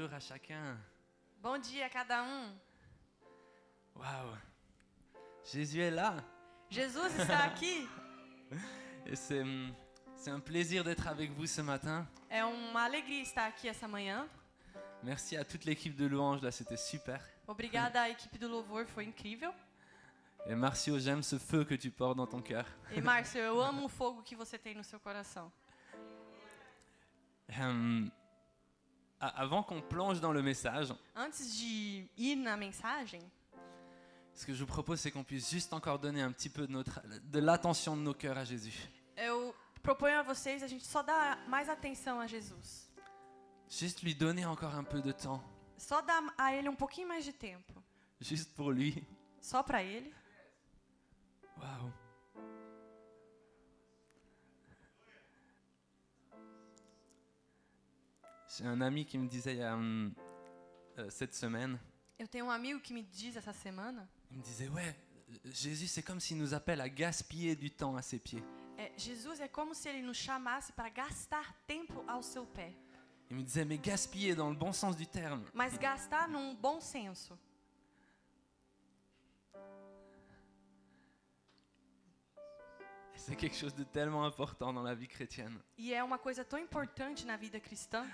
Bonjour à chacun. Bom dia a cada Waouh. Jésus est là. Jesus está aqui. Et c'est un plaisir d'être avec vous ce matin. É uma alegria estar aqui essa manhã. Merci à toute l'équipe de louange, là c'était super. Obrigada à equipe do louvor, foi incrível. Et Marcio, j'aime ce feu que tu portes dans ton cœur. E Márcio, eu amo o fogo que você tem no seu coração. Avant qu'on plonge dans le message, Antes de ir na mensagem, ce que je vous propose, c'est qu'on puisse juste encore donner un petit peu de l'attention de nos cœurs à Jésus. eu proponho a vocês a gente só dar mais atenção a Jesus. Juste lui donner encore un peu de temps, Só dar a Ele um pouquinho mais de tempo. juste pour lui. Só para Ele. Waouh. J'ai un ami qui me disait il y a cette semaine, Eu tenho um amigo que me diz essa semana, il me disait ouais, Jésus c'est comme s'il nous appelle à gaspiller du temps à ses pieds. Jesus é como se Ele nos chamasse para gastar tempo ao seu pé. Il me disait mais gaspiller dans le bon sens du terme. Mas gastar num bom senso. Et c'est quelque chose de tellement important dans la vie chrétienne. E é uma coisa tão importante na vida cristã,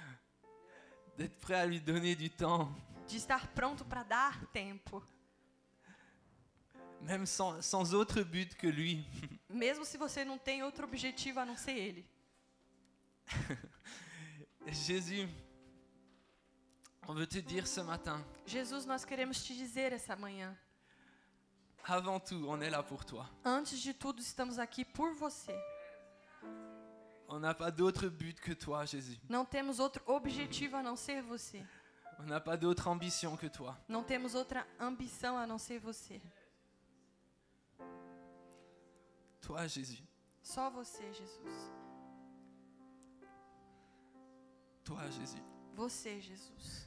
D'être prêt à lui donner du temps, de estar pronto para dar tempo. même sans autre but que lui. Mesmo se você não tem outro objetivo a não ser Ele. Jésus, on veut te dire ce matin, Jesus, nós queremos te dizer essa manhã. avant tout, on est là pour toi. Antes de tudo, estamos aqui por você. On n'a pas d'autre but que toi, Jésus. Não temos outro objetivo a não ser você. On n'a pas d'autre ambition que toi. Não temos outra ambição a não ser você. Toi, Jésus. Só você, Jesus. Toi, Jésus. Você, Jesus.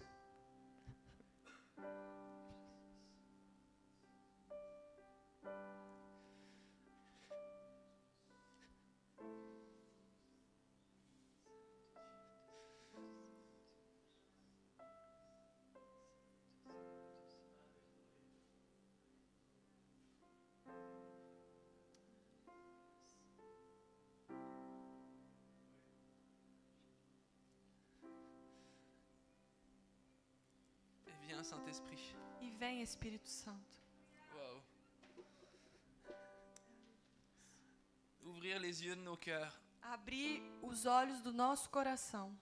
Et viens, Saint-Esprit. E vem, Espírito Santo. Wow. Ouvrir les yeux de nos cœurs Abrir os olhos do nosso coração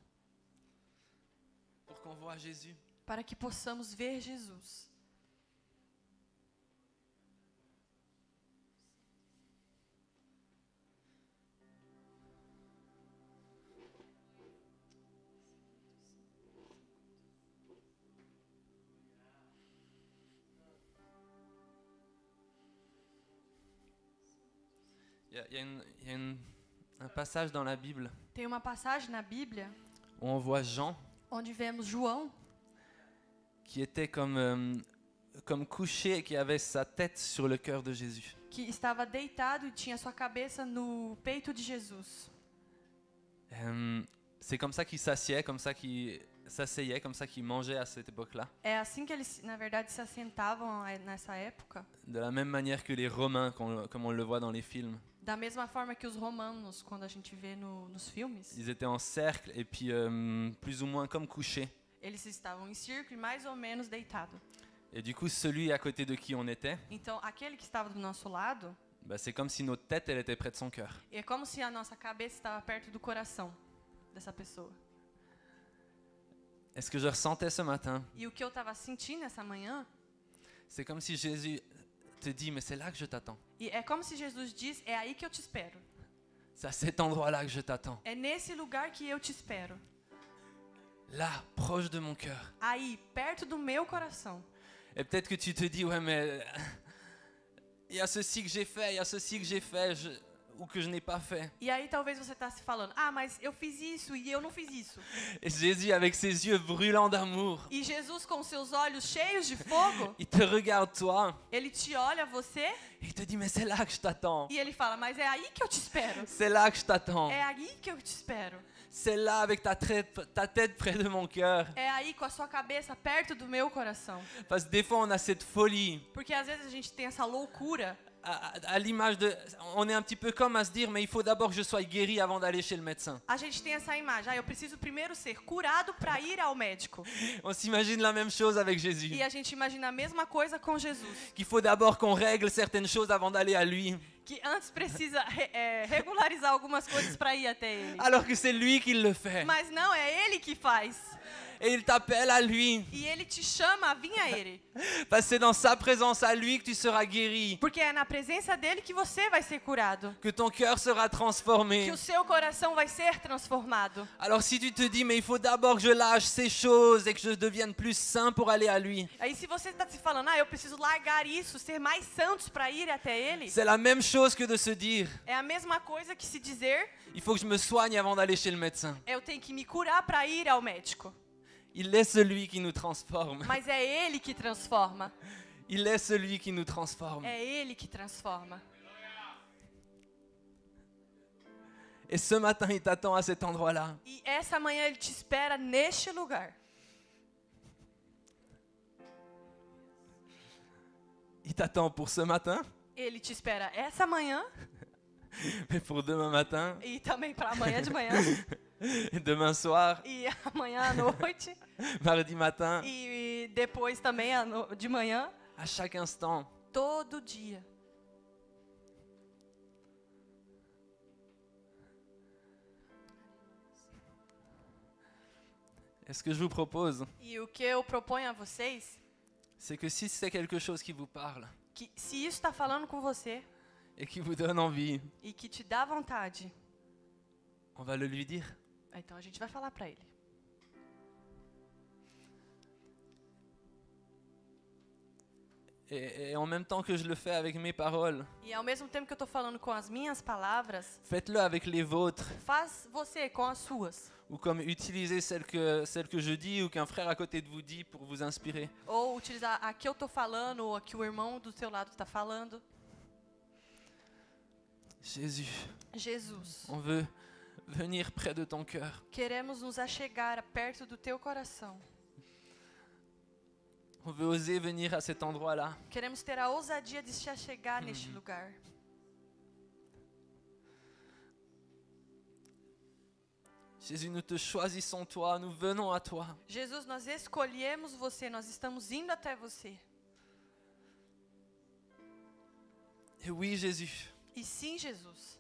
pour qu'on voie Jésus. para que possamos ver Jesus. Il y a un passage dans la Bible Tem uma passagem na Bíblia où on voit Jean onde vemos João, qui était comme couché et qui avait sa tête sur le cœur de Jésus. que estava deitado e tinha sua cabeça no peito de Jesus. C'est comme ça qu'il s'assied, comme ça qu'il s'asseyait, comme ça qu'il mangeait à cette époque-là. É assim que eles, na verdade, se assentavam nessa época, De la même manière que les Romains, comme on le voit dans les films. da mesma forma que os romanos, quando a gente vê nos filmes, Ils étaient en cercle et puis plus ou moins comme couchés. eles estavam em círculo, mais ou menos deitados. Et du coup, celui à côté de qui on était, Então, aquele que estava do nosso lado, bah, c'est comme si notre tête, elle était près de son cœur. é como se a nossa cabeça estava perto do coração dessa pessoa. Et ce que je ressentais ce matin, E o que eu estava sentindo essa manhã, c'est comme si Jésus te dit, mais c'est là que je t'attends. e é como se Jesus diz, é aí que eu te espero. C'est à cet endroit-là que je t'attends. É nesse lugar que eu te espero. Là, proche de mon cœur. Aí, perto do meu coração. Et peut-être que tu te dis, ouais, mais il y a ceci que j'ai fait, il y a ceci que j'ai fait, ou que je n'ai pas fait. E aí talvez você está se falando, mas eu fiz isso e eu não fiz isso. Et Jésus, avec ses yeux brûlants d'amour, E Jesus, com seus olhos cheios de fogo, il te regarde toi, ele te olha você et il te dit, mais c'est là que je t'attends. e ele fala, mas é aí que eu te espero. C'est là que je t'attends. É aí que eu te espero. celle-là avec ta tête près de mon cœur. É aí com a sua cabeça perto do meu coração. Parce que des fois, on a cette folie. Porque às vezes a gente tem essa loucura. À l'image de... On est un petit peu comme à se dire, mais il faut d'abord que je sois guéri avant d'aller chez le médecin. A gente tem essa imagem. Eu preciso primeiro ser curado para ir ao médico. On s'imagine la même chose avec Jésus. E a gente imagina a mesma coisa com Jesus. Qu'il faut d'abord qu'on règle certaines choses avant d'aller à lui. Que antes precisa regularizar algumas coisas para ir até ele. Alors que c'est lui qui le fait. Mas não, é ele que faz. Et il t'appelle à lui. E ele te chama a vir a ele. Parce que c'est dans sa présence à lui que tu seras guéri. Porque é na presença dele que você vai ser curado. Que ton cœur sera transformé. Que o seu coração vai ser transformado. Alors si tu te dis, mais il faut d'abord que je lâche ces choses et que je devienne plus saint pour aller à lui. Aí se você está se falando, eu preciso largar isso, ser mais santos para ir até ele. C'est la même chose que de se dire, É a mesma coisa que se dizer, il faut que je me soigne avant d'aller chez le médecin. eu tenho que me curar para ir ao médico. Il est celui qui nous transforme. Mas é ele que transforma. Il est celui qui nous transforme. É ele que transforma. Et ce matin, il t'attend à cet endroit-là. E essa manhã ele te espera neste lugar. Il t'attend pour ce matin, Ele te espera essa manhã mais pour demain matin, e também para amanhã de manhã et demain soir, e amanhã à noite mardi matin, e depois também de manhã, à chaque instant. todo dia. Et ce que je vous propose, E o que eu proponho a vocês, c'est que si c'est quelque chose qui vous parle que se isso está falando com você et qui vous donne envie, e que te dá vontade, on va le lui dire. então a gente vai falar para ele. Et en même temps que je le fais avec mes paroles, E ao mesmo tempo que eu estou falando com as minhas palavras, faites-le avec les vôtres. faz você com as suas. Ou comme utiliser celle que je dis ou qu'un frère à côté de vous dit pour vous inspirer. Ou utilizar a que eu estou falando ou a que o irmão do seu lado está falando. Jésus, Jesus, on veut venir près de ton cœur. queremos nos achegar perto do teu coração. On veut oser venir à cet endroit-là. Queremos ter a ousadia de se achegar neste lugar. Jésus, nous te choisissons toi, nous venons à toi. Jesus, nós escolhemos você, nós estamos indo até você. Et oui, Jésus, E sim, Jesus,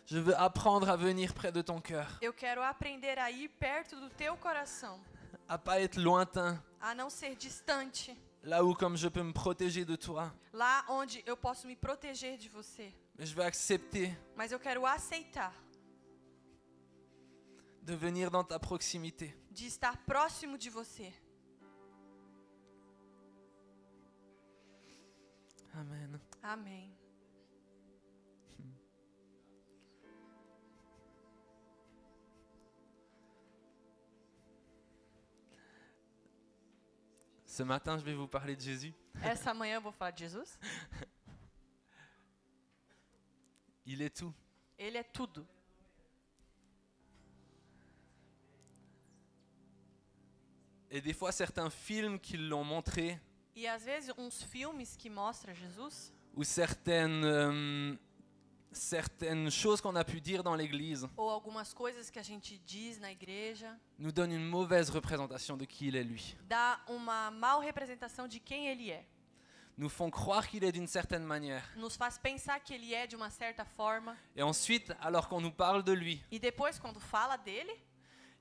je veux apprendre à venir près de ton cœur, eu quero aprender a ir perto do teu coração, à pas être lointain, a não ser distante, là où comme je peux me protéger de toi. lá onde eu posso me proteger de você. Mais je veux accepter Mas eu quero aceitar de venir dans ta proximité. de estar próximo de você. Amen. Amém. Ce matin, je vais vous parler de Jésus. Essa manhã eu vou falar de Jesus. Il est tout. Ele é tudo. Et des fois, certains films qui l'ont montré, E às vezes uns filmes que mostram Jesus, ou certaines choses qu'on a pu dire dans l'église, ou algumas coisas que a gente diz na igreja, nous donnent une mauvaise représentation de qui il est lui. dá uma mal representação de quem ele é. Nous font croire qu'il est d'une certaine manière. Nos faz pensar que ele é de uma certa forma. Et ensuite, alors qu'on nous parle de lui, E depois, quando fala dele,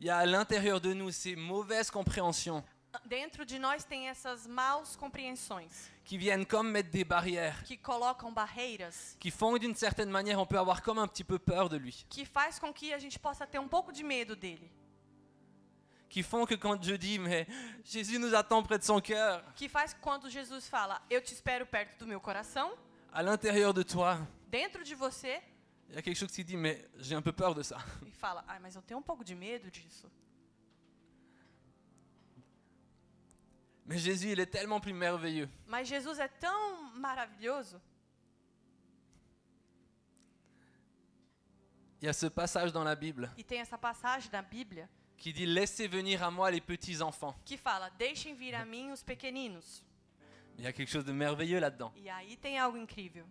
il y a à l'intérieur de nous ces mauvaises compréhensions dentro de nós tem essas maus compreensões qui viennent comme mettre des barrières, que colocam barreiras, qui font que d'une certaine manière, on peut avoir comme un petit peu peur de lui. que faz com que a gente possa ter um pouco de medo dele. Qui font que quand je dis, mais Jésus nous attend près de son cœur, Que faz que quando Jesus fala, eu te espero perto do meu coração, à l'intérieur de toi, dentro de você, il y a quelque chose qui dit, mais j'ai un peu peur de ça. e fala, mas eu tenho um pouco de medo disso. Mais Jésus, il est tellement plus merveilleux. Mas Jesus é tão maravilhoso, Il y a ce passage dans la Bible E tem essa passagem na Bíblia qui dit « Laissez venir à moi les petits enfants que fala: deixem vir a mim os pequeninos. ». Il y a quelque chose de merveilleux là-dedans. E aí tem algo incrível.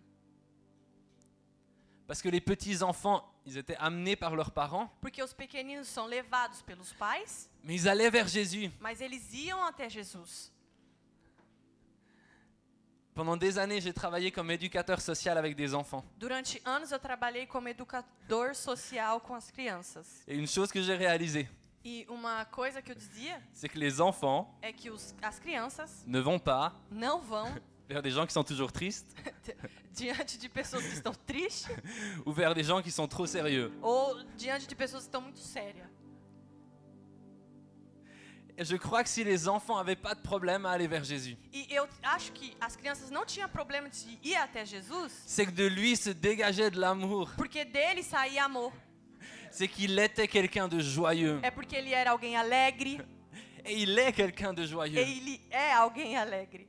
Parce que les petits enfants, ils étaient amenés par leurs parents, Porque os pequeninos são levados pelos pais, mais ils allaient vers Jésus. mas eles iam até Jesus. Pendant des années, j'ai travaillé comme éducateur social avec des enfants. Durante anos eu trabalhei como educador social com as crianças. Et une chose que j'ai réalisée, E uma coisa que eu dizia c'est que les enfants é que as crianças ne vont pas não vão vers des gens qui sont toujours tristes diante de pessoas que estão tristes ou vers des gens qui sont trop sérieux. ou diante de pessoas que estão muito sérias. Et je crois que si les enfants n'avaient pas de problème à aller vers Jésus, E eu acho que as crianças não tinham problema de ir até Jesus, c'est que de lui se dégageait de l'amour. porque dele saía amor. C'est qu'il était quelqu'un de joyeux. É porque ele era alguém alegre. Et il est quelqu'un de E joyeux, ele é alguém alegre.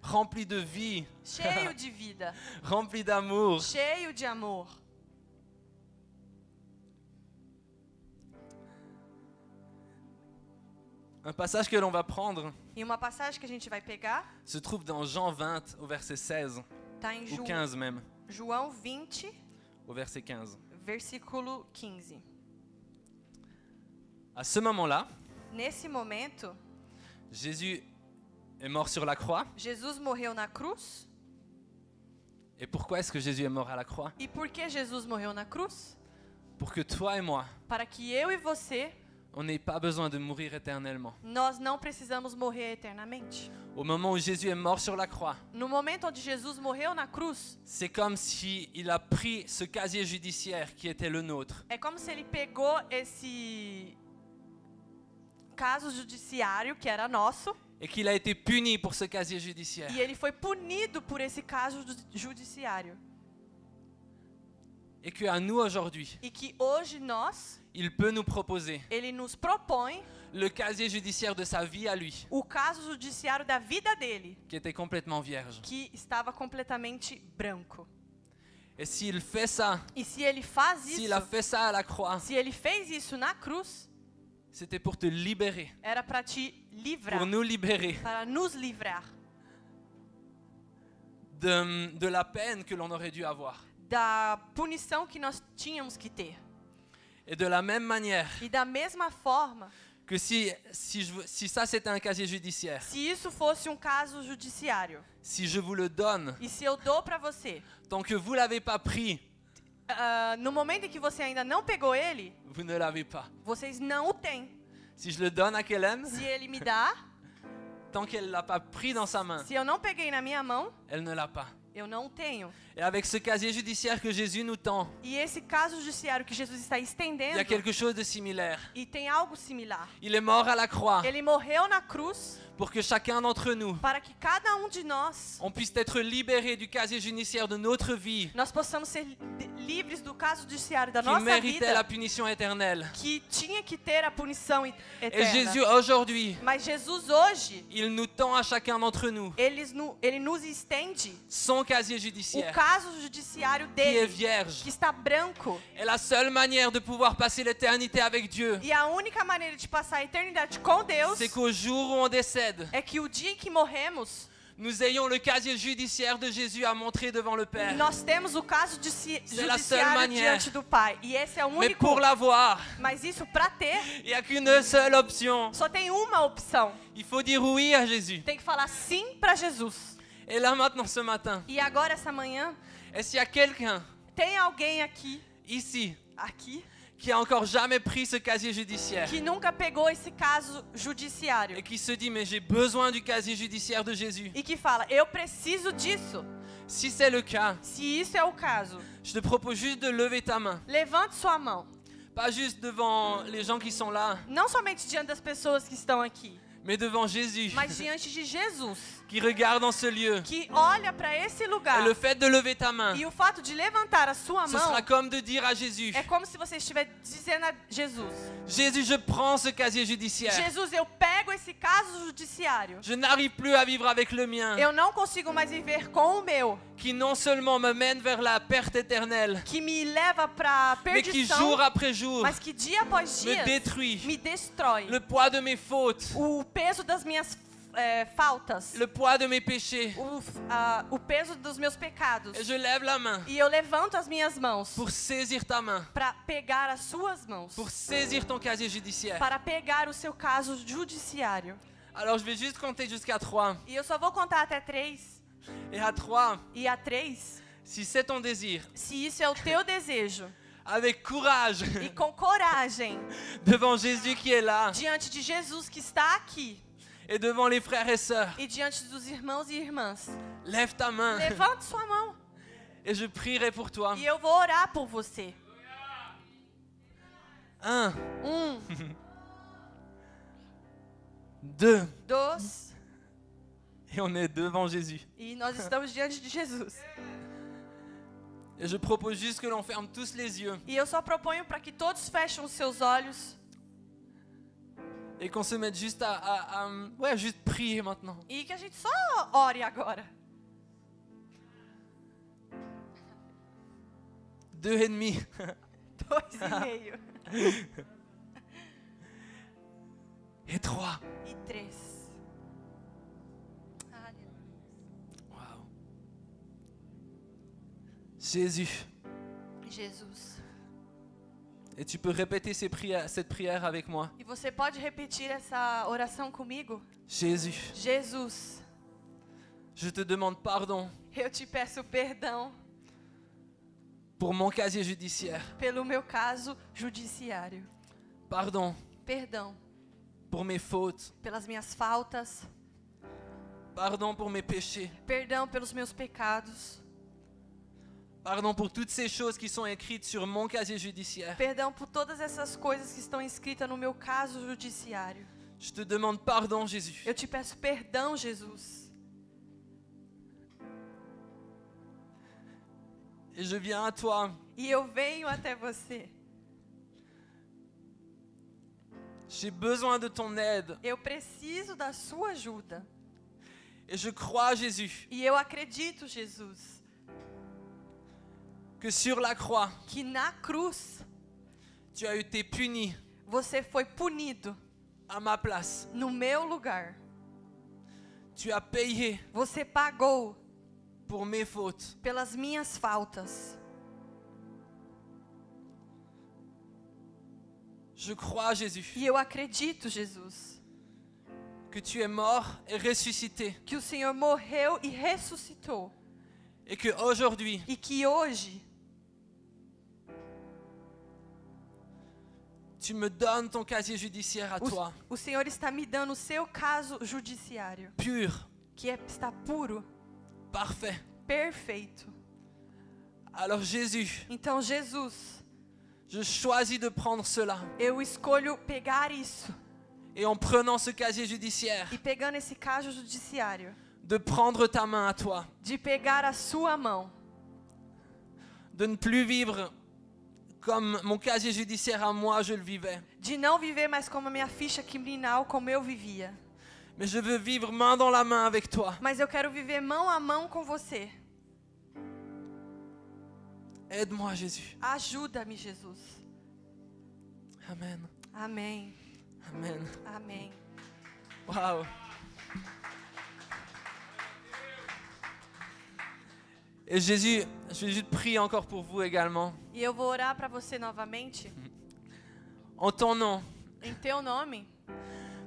rempli de vie, Cheio de vida. rempli d'amour. Cheio de amor. Un passage que l'on va prendre E uma passagem que a gente vai pegar se trouve dans Jean 20 au verset 16, está em ou 15 même, João 20, au verset 15. versículo 15. À ce moment-là, Nesse momento, Jésus est mort sur la croix. Jesus morreu na cruz. Et pourquoi est-ce que Jésus est mort à la croix? E por que Jesus morreu na cruz? Pour que toi et moi, Para que eu e você, on n'ait pas besoin de mourir éternellement. nós não precisamos morrer eternamente. Au moment où Jésus est mort sur la croix, No momento onde Jesus morreu na cruz, c'est comme s'il a pris ce casier judiciaire qui était le nôtre. é como se ele pegou esse caso judiciário que era nosso Et qu'il a été puni pour ce casier judiciaire. e ele foi punido por esse caso judiciário. Et qu'à nous aujourd'hui, E que hoje nós, il peut nous proposer ele nos propõe le casier judiciaire de sa vie à lui, o caso judiciário da vida dele, qui était complètement vierge. que estava completamente branco. Et s'il fait ça, E se ele faz s'il isso, a fait ça à la croix, se ele fez isso na cruz, c'était pour te libérer, era para te livrar, pour nous libérer para nos livrar de la peine que l'on aurait dû avoir. da punição que nós tínhamos que ter. Et de la même manière E da mesma forma, que si ça c'était un casier judiciaire, se isso fosse um caso judiciário, si je vous le donne, e se eu dou para você, tant que vous l'avez pas pris, no momento em que você ainda não pegou ele, vous ne l'avez pas. vocês não o têm. Si je le donne à Kellen, Se ele me dá, tant qu'elle l'a pas pris dans sa main, se eu não peguei na minha mão, elle ne l'a pas. eu não o tenho. Et avec ce casier judiciaire que Jésus nous tend, E esse caso judiciário que Jesus está il y estendendo, a quelque chose de similaire. e tem algo similar. Il est mort à la croix Ele morreu na cruz pour que chacun d'entre nous, para que cada um de nós, on puisse être libéré du casier judiciaire de notre vie nós possamos ser livres do caso judiciário da qui nossa méritait la vida, punition éternelle. que tinha que ter a punição Et eterna. Jésus aujourd'hui, Mas Jesus hoje, il nous tend à chacun d'entre nous ele nos estende son casier o judiciaire caso judiciário qui est dele, vierge. que está branco. Et la seule manière de pouvoir passer l'éternité avec Dieu, E a única maneira de passar a eternidade com Deus c'est qu'au jour où on décède, é que o dia em que morremos, nous ayons le casier judiciaire de Jésus à montrer devant le Père. nós temos o caso la seule judiciário manière. diante do Pai. E esse é o Mais único. pour l'avoir, Mas isso para ter, il n'y a qu'une seule option. só tem uma opção. Il faut dire oui à Jésus. Tem que falar sim para Jesus. Et là maintenant ce matin, E agora essa manhã, est-ce qu'il y a quelqu'un tem alguém aqui, ici aqui, qui a encore jamais pris ce casier judiciaire que nunca pegou esse caso judiciário et qui se dit mais j'ai besoin du casier judiciaire de Jésus? e que fala, eu preciso disso. Si c'est le cas, Se isso é o caso, je te propose juste de lever ta main. levante sua mão. Pas juste devant les gens qui sont là, Não somente diante das pessoas que estão aqui, mais devant Jésus mas diante de Jesus, qui regarde dans ce lieu. que olha para esse Et lugar. le fait de lever ta main, E o fato de levantar a sua ce mão sera comme de dire à Jésus, é como se você estiver dizendo a Jesus: Jésus, je prends ce casier judiciaire. Jesus, eu pego esse caso judiciário. Je n'arrive plus à vivre avec le mien, Eu não consigo mais viver com o meu, qui non seulement me mène vers la perte éternelle, que me leva para mais qui perdição, jour après jour mas que dia após me dia détruit. me destrói. Le poids de mes fautes, O peso das minhas faltas, le poids de mes péchés. o peso dos meus pecados. Et je lève la main E eu levanto as minhas mãos pour saisir ta main, para pegar as suas mãos, pour saisir ton casier judiciaire. para pegar o seu caso judiciário. Alors je vais juste compter jusqu'à 3. E eu só vou contar até 3. Et à 3, E a 3, si c'est ton désir, se isso é o teu desejo, avec courage, e com coragem, devant Jésus qui est là, diante de Jesus que está aqui, et devant les frères et sœurs, e diante dos irmãos e irmãs, lève ta main levante sua mão et je prierai pour toi. e eu vou orar por você. 1, 2, 2, et on est devant Jésus. e nós estamos diante de Jesus. Et je propose juste que l'on ferme tous les yeux E eu só proponho para que todos fechem os seus olhos et qu'on se mette juste à juste prier maintenant. e que a gente só ore agora. 2,5. 2,5 Et 3. e 3. Wow. Jésus. Jesus. Et tu peux répéter cette prière avec moi. E você pode repetir essa oração comigo? Jésus, Jesus, je te demande pardon eu te peço perdão pour mon casier judiciaire. pelo meu caso judiciário. Pardon Perdão pour mes fautes. pelas minhas faltas. Pardon pour mes péchés. Perdão pelos meus pecados. Pardon pour toutes ces choses qui sont écrites sur mon casier judiciaire. Perdão por todas essas coisas que estão escritas no meu caso judiciário. Je te demande pardon, Jésus. Eu te peço perdão, Jesus. Et je viens à toi E eu venho até você. J'ai besoin de ton aide. Eu preciso da sua ajuda. Et je crois, Jésus, E eu acredito, Jesus, que sur la croix, que na cruz tu as été puni você foi punido à ma place. no meu lugar. Tu as payé Você pagou pour mes fautes. pelas minhas faltas. Je crois, Jésus, E eu acredito, Jesus, que tu es mort et ressuscité. que o Senhor morreu e ressuscitou. Et que aujourd'hui, E que hoje tu me donnes ton casier judiciaire à toi, o Senhor está me dando o seu caso judiciário, pur, que está puro, parfait. perfeito. Alors Jésus, Então, Jesus, je choisis de prendre cela. eu escolho pegar isso Et en prenant ce casier judiciaire, e pegando esse caso judiciário, de prendre ta main à toi, de pegar a sua mão, de ne plus vivre comme mon casier judiciaire à moi, je le vivais. de não viver mais como a minha ficha criminal, como eu vivia. Mais je veux vivre main dans la main avec toi. Mas eu quero viver mão a mão com você. Aide-moi, Jésus. Ajuda-me, Jesus. Amen. Amém. Amen. Amém. Waouh. Et Jésus, je vais juste prier encore pour vous également. E eu vou orar para você novamente. En ton nom, Em teu nome,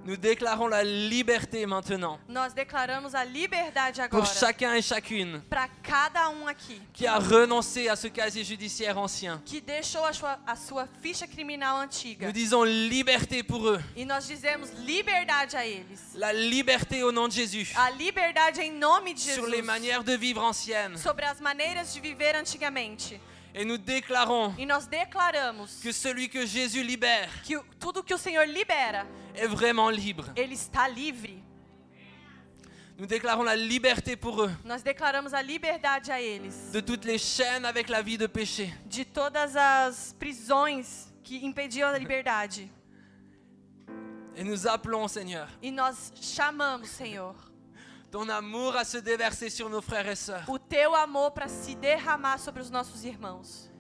nous déclarons la liberté maintenant nós declaramos a liberdade pour agora chacun et chacune para cada aqui qui a renoncé à ce casier judiciaire ancien. que deixou a sua ficha criminal antiga. Nous disons liberté pour eux. E nós dizemos liberdade a eles. La liberté au nom de Jésus A liberdade em nome de sur les Jesus. manières de vivre anciennes. Sobre as maneiras de viver antigamente. Et nous déclarons E nós declaramos que celui que Jésus libère que tudo que o Senhor libera, est vraiment libre. ele está livre. Nous déclarons la liberté pour eux Nós declaramos a liberdade a eles. de toutes les chaînes avec la vie de péché. De todas as prisões que impediam a liberdade. Et nous appelons, Seigneur, E nós chamamos, Senhor, ton amour à se déverser sur nos frères et sœurs o teu amor para se derramar sobre os nossos irmãos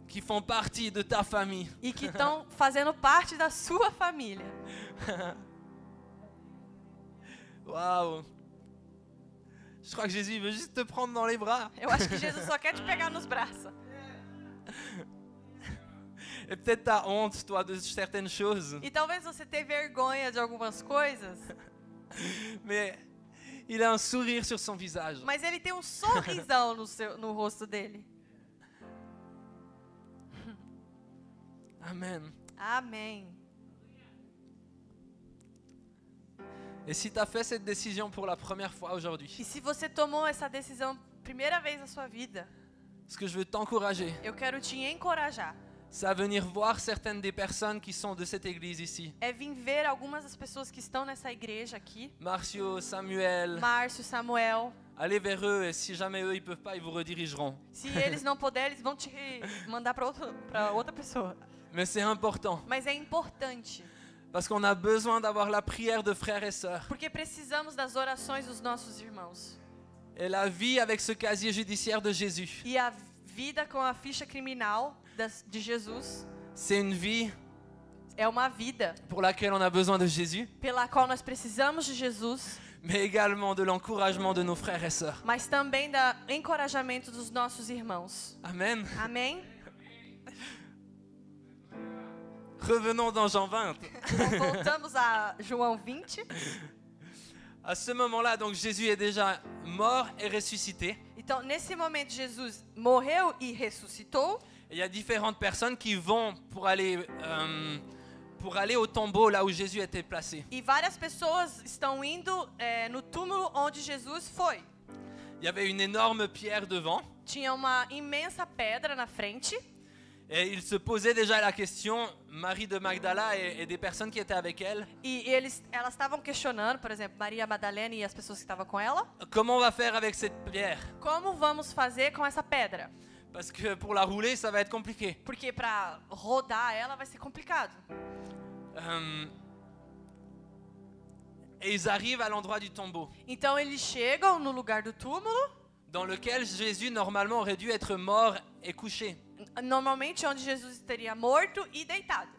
qui font partie de ta famille. e que estão fazendo parte da sua família. Waouh! Je crois que Jésus veut juste te prendre dans les bras. Eu acho que Jesus só quer te pegar nos braços. Et peut-être t'as honte, toi, de certaines choses. E talvez você tenha vergonha de algumas coisas, Mais il a un sourire sur son visage. mas ele tem um sorrisão no rosto dele. Amen. Amém. Et si tu as fait cette décision pour la première fois aujourd'hui, E se você tomou essa decisão primeira vez na sua vida, ce que je veux t'encourager, eu quero te encorajar. c'est à venir voir certaines des personnes qui sont de cette église ici. É vir ver algumas das pessoas que estão nessa igreja aqui. Marcio, Samuel, Márcio, Samuel. allez vers eux et si jamais eux ils peuvent pas, ils vous redirigeront. Se eles não puderem, eles vão te mandar para outra pessoa. Mais c'est important Mas é importante, parce qu'on a besoin d'avoir la prière de frères et sœurs. porque precisamos das orações dos nossos irmãos. Et la vie avec ce casier judiciaire de Jésus, E a vida com a ficha criminal de Jesus c'est une vie é uma vida pour laquelle on a besoin de Jésus, pela qual nós precisamos de Jesus, mais également de l'encouragement de nos frères et sœurs. mas também do encorajamento dos nossos irmãos. Amen. Amém? Revenons dans Jean 20. Então, voltamos a João 20. À ce moment-là, donc Jésus est déjà mort et ressuscité. Então, nesse momento, Jesus morreu e ressuscitou. Et il y a différentes personnes qui vont pour aller au tombeau là où Jésus était placé. E várias pessoas estão indo no túmulo onde Jesus foi. Il y avait une énorme pierre devant. Tinha uma imensa pedra na frente. Et il se posait déjà la question, Marie de Magdala et des personnes qui étaient avec elle, E elas estavam questionando, por exemplo, Maria Madalena e as pessoas que estavam com ela, comment on va faire avec cette pierre? como vamos fazer com essa pedra? Parce que pour la rouler, ça va être compliqué. Porque para rodar ela vai ser complicado. Et ils arrivent à l'endroit du tombeau, Então eles chegam no lugar do túmulo, dans lequel Jésus normalement aurait dû être mort et couché. normalmente onde Jesus estaria morto e deitado.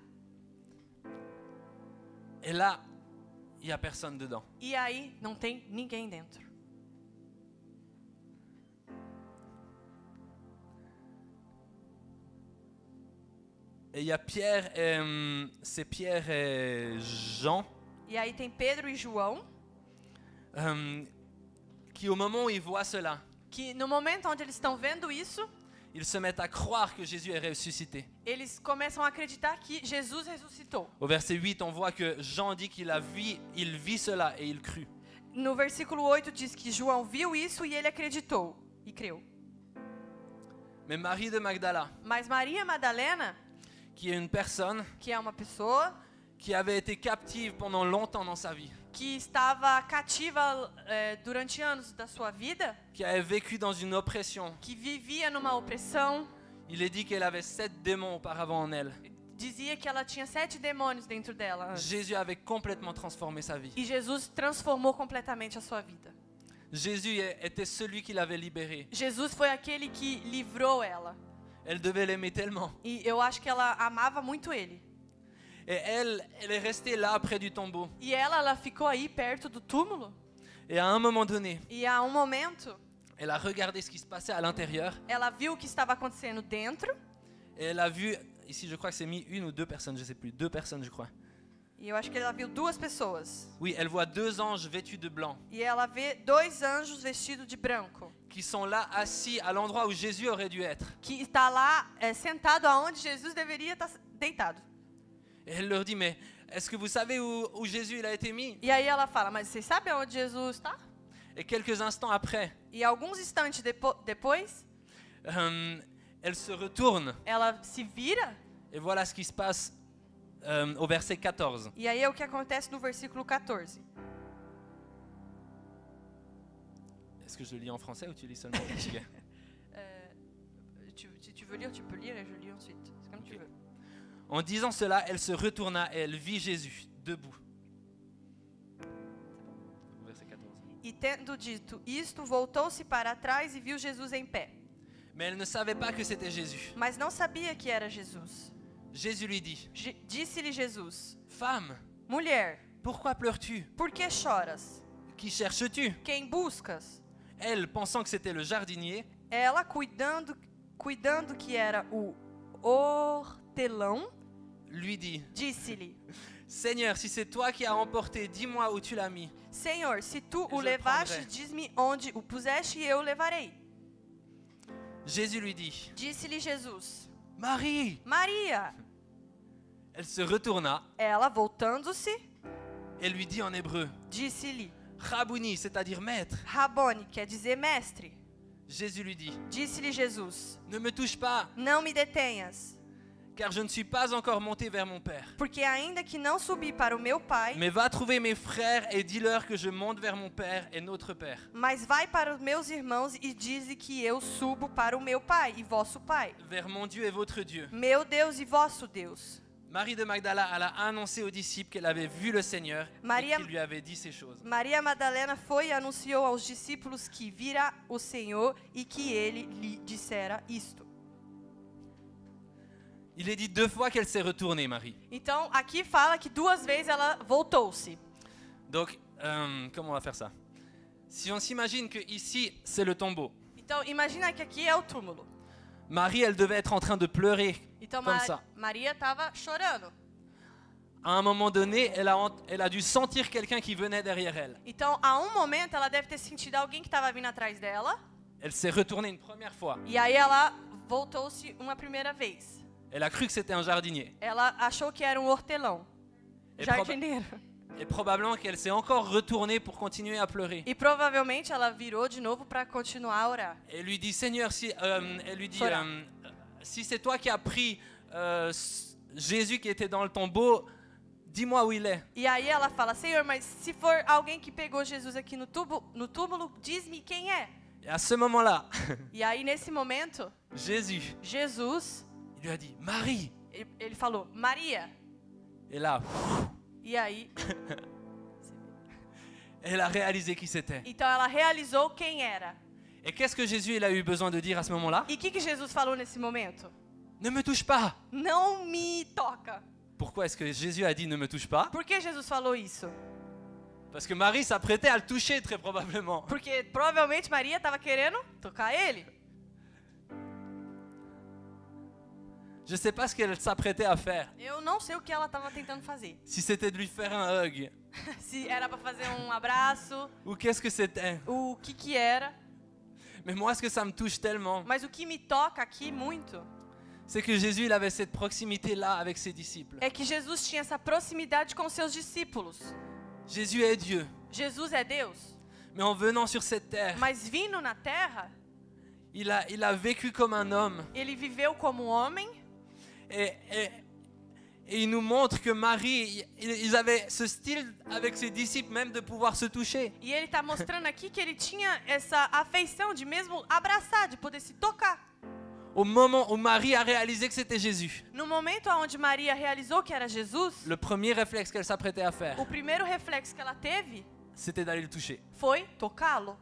Et là, il n'y a personne dedans. E aí não tem ninguém dentro. Et il y a Pierre, c'est Pierre et Jean, E aí tem Pedro e João, qui au moment où ils voient cela, que no momento onde eles estão vendo isso, ils se mettent à croire que Jésus est ressuscité. eles começam a acreditar que Jesus ressuscitou. Au verset 8, on voit que Jean dit qu'il vit cela et il crut. No versículo 8 diz que João viu isso e ele acreditou e creu. Mais Marie de Magdala, Mas Maria Madalena, qui est une personne que é uma pessoa qui avait été captive pendant longtemps dans sa vie, que estava cativa durante anos da sua vida, qui avait vécu dans une oppression, que vivia numa opressão, il est dit qu'elle avait 7 démons auparavant en elle. dizia que ela tinha 7 demônios dentro dela antes. Jésus avait complètement transformé sa vie. E Jesus transformou completamente a sua vida. Jésus était celui qui l'avait libérée. Jesus foi aquele que livrou ela. Elle devait l'aimer tellement. E eu acho que ela amava muito ele. Et elle est restée là près du tombeau. E ela ficou aí perto do túmulo. Et à un moment donné, E a momento, elle a regardé ce qui se passait à l'intérieur. ela viu o que estava acontecendo dentro. Et elle a vu, ici je crois que c'est mis une ou deux personnes, je sais plus, 2 personnes je crois. E eu acho que ela viu 2 pessoas. Oui, elle voit 2 anges vêtus de blanc E ela vê 2 anjos vestidos de branco, qui sont là assis à l'endroit où Jésus aurait dû être. que está lá sentado aonde Jesus deveria estar deitado. Et elle leur dit, mais est-ce que vous savez où Jésus il a été mis? E aí ela fala, mas vocês sabem aonde Jesus está? Et quelques instants après, E alguns instantes depois, elle se retourne. ela se vira. Et voilà ce qui se passe au verset 14. E aí é o que acontece no versículo 14. Est-ce que je le lis en français ou tu lis seulement en portugais? Si tu veux lire, tu peux lire et je lis ensuite. C'est comme tu veux. En disant cela, elle se retourna et elle vit Jésus debout. Verset 14. E tendo dito isto, voltou-se para trás e viu Jesus em pé. Mais elle ne savait pas que c'était Jésus. Mas não sabia que era Jesus. Jésus lui dit, Disse-lhe Jesus: Femme, Mulher, pourquoi pleures-tu? por que choras? Qui cherches-tu? Quem buscas? Elle, pensant que c'était le jardinier, Ela, cuidando que era o hortelão, lui dit, disse-lhe: Seigneur, si c'est toi qui as emporté, dis-moi où tu l'as mis. Senhor, se tu Eu o já levaste, prendrei. diz-me onde o puseste e eu o levarei. Jésus lui dit, Disse-lhe Jesus: Marie! Maria. Elle se retourna Ela, voltando-se, et lui dit en hébreu, disse-lhe: Rabouni, c'est-à-dire maître. Rabone, quer dizer mestre. Jésus lui dit, Disse-lhe Jesus: ne me touche pas, Não me detenhas, car je ne suis pas encore monté vers mon Père. porque ainda que não subi para o meu Pai, Mais va trouver mes frères et dis-leur que je monte vers mon Père et notre Père. mas vai para os meus irmãos e dize que eu subo para o meu Pai e vosso Pai, Vers mon Dieu et votre Dieu. meu Deus e vosso Deus. Marie de Magdala, elle a annoncé aux disciples qu'elle avait vu le Seigneur Maria- et qu'il lui avait dit ces choses. Maria Madalena foi e anunciou aos discípulos que vira o Senhor e que ele lhe dissera isto. Il est dit 2 fois qu'elle s'est retournée, Marie. Então, aqui fala que 2 vezes ela voltou-se. Donc, comment on va faire ça? Si on s'imagine que ici, c'est le tombeau. Então, imagina que aqui é o túmulo. Marie, elle devait être en train de pleurer Então, comme ça. Maria estava chorando. À un moment donné, elle a dû sentir quelqu'un qui venait derrière elle. Então, a um momento, ela deve ter sentido alguém que estava vindo atrás dela. Elle s'est retournée une première fois. E aí ela voltou-se uma primeira vez. Elle a cru que c'était un jardinier. Ela achou que era um hortelão. Et, Jardineiro. et probablement qu'elle s'est encore retournée pour continuer à pleurer. E provavelmente ela virou de novo para continuar a orar. Et elle lui dit, Seigneur, si, elle lui dit, Sora. Si c'est toi qui as pris Jésus qui était dans le tombeau, dis-moi où il est. E aí ela fala: Senhor, mas se for alguém que pegou Jesus aqui no túmulo, diz-me quem é. Et à ce moment-là, E aí nesse momento, Jésus, Jesus, il lui a dit, Marie. ele falou: Maria. Et là, E aí, elle a réalisé qui c'était. então ela realizou quem era. Et qu'est-ce que Jésus il a eu besoin de dire à ce moment-là? E o que Jesus falou nesse momento? Ne me touche pas. Não me toca. Pourquoi est-ce que Jésus a dit ne me touche pas? Por que Jesus falou isso? Parce que Marie s'apprêtait à le toucher très probablement. Porque provavelmente Maria estava querendo tocar ele. Je ne sais pas ce qu'elle s'apprêtait à faire. Eu não sei o que ela estava tentando fazer. Si c'était de lui faire un hug. Se era para fazer um abraço, Ou qu'est-ce que c'était? o que era. Mais moi, ce que ça me touche tellement, Mas o que me toca aqui muito c'est que Jésus, il avait cette proximité-là avec ses disciples. é que Jesus tinha essa proximidade com seus discípulos. Jésus est Dieu. Jesus é Deus, Mais en venant sur cette terre, mas vindo na terra, il a vécu comme un homme. ele viveu como homem. Et il nous montre que Marie, ils avaient ce style avec ses disciples même de pouvoir se toucher. E ele está mostrando aqui que ele tinha essa afeição de mesmo abraçar, de poder se tocar. Au moment où Marie a réalisé que c'était Jésus, No momento onde Maria realizou que era Jesus, le premier réflexe qu'elle s'apprêtait à faire, o primeiro reflexo que ela teve c'était d'aller le toucher. foi tocá-lo.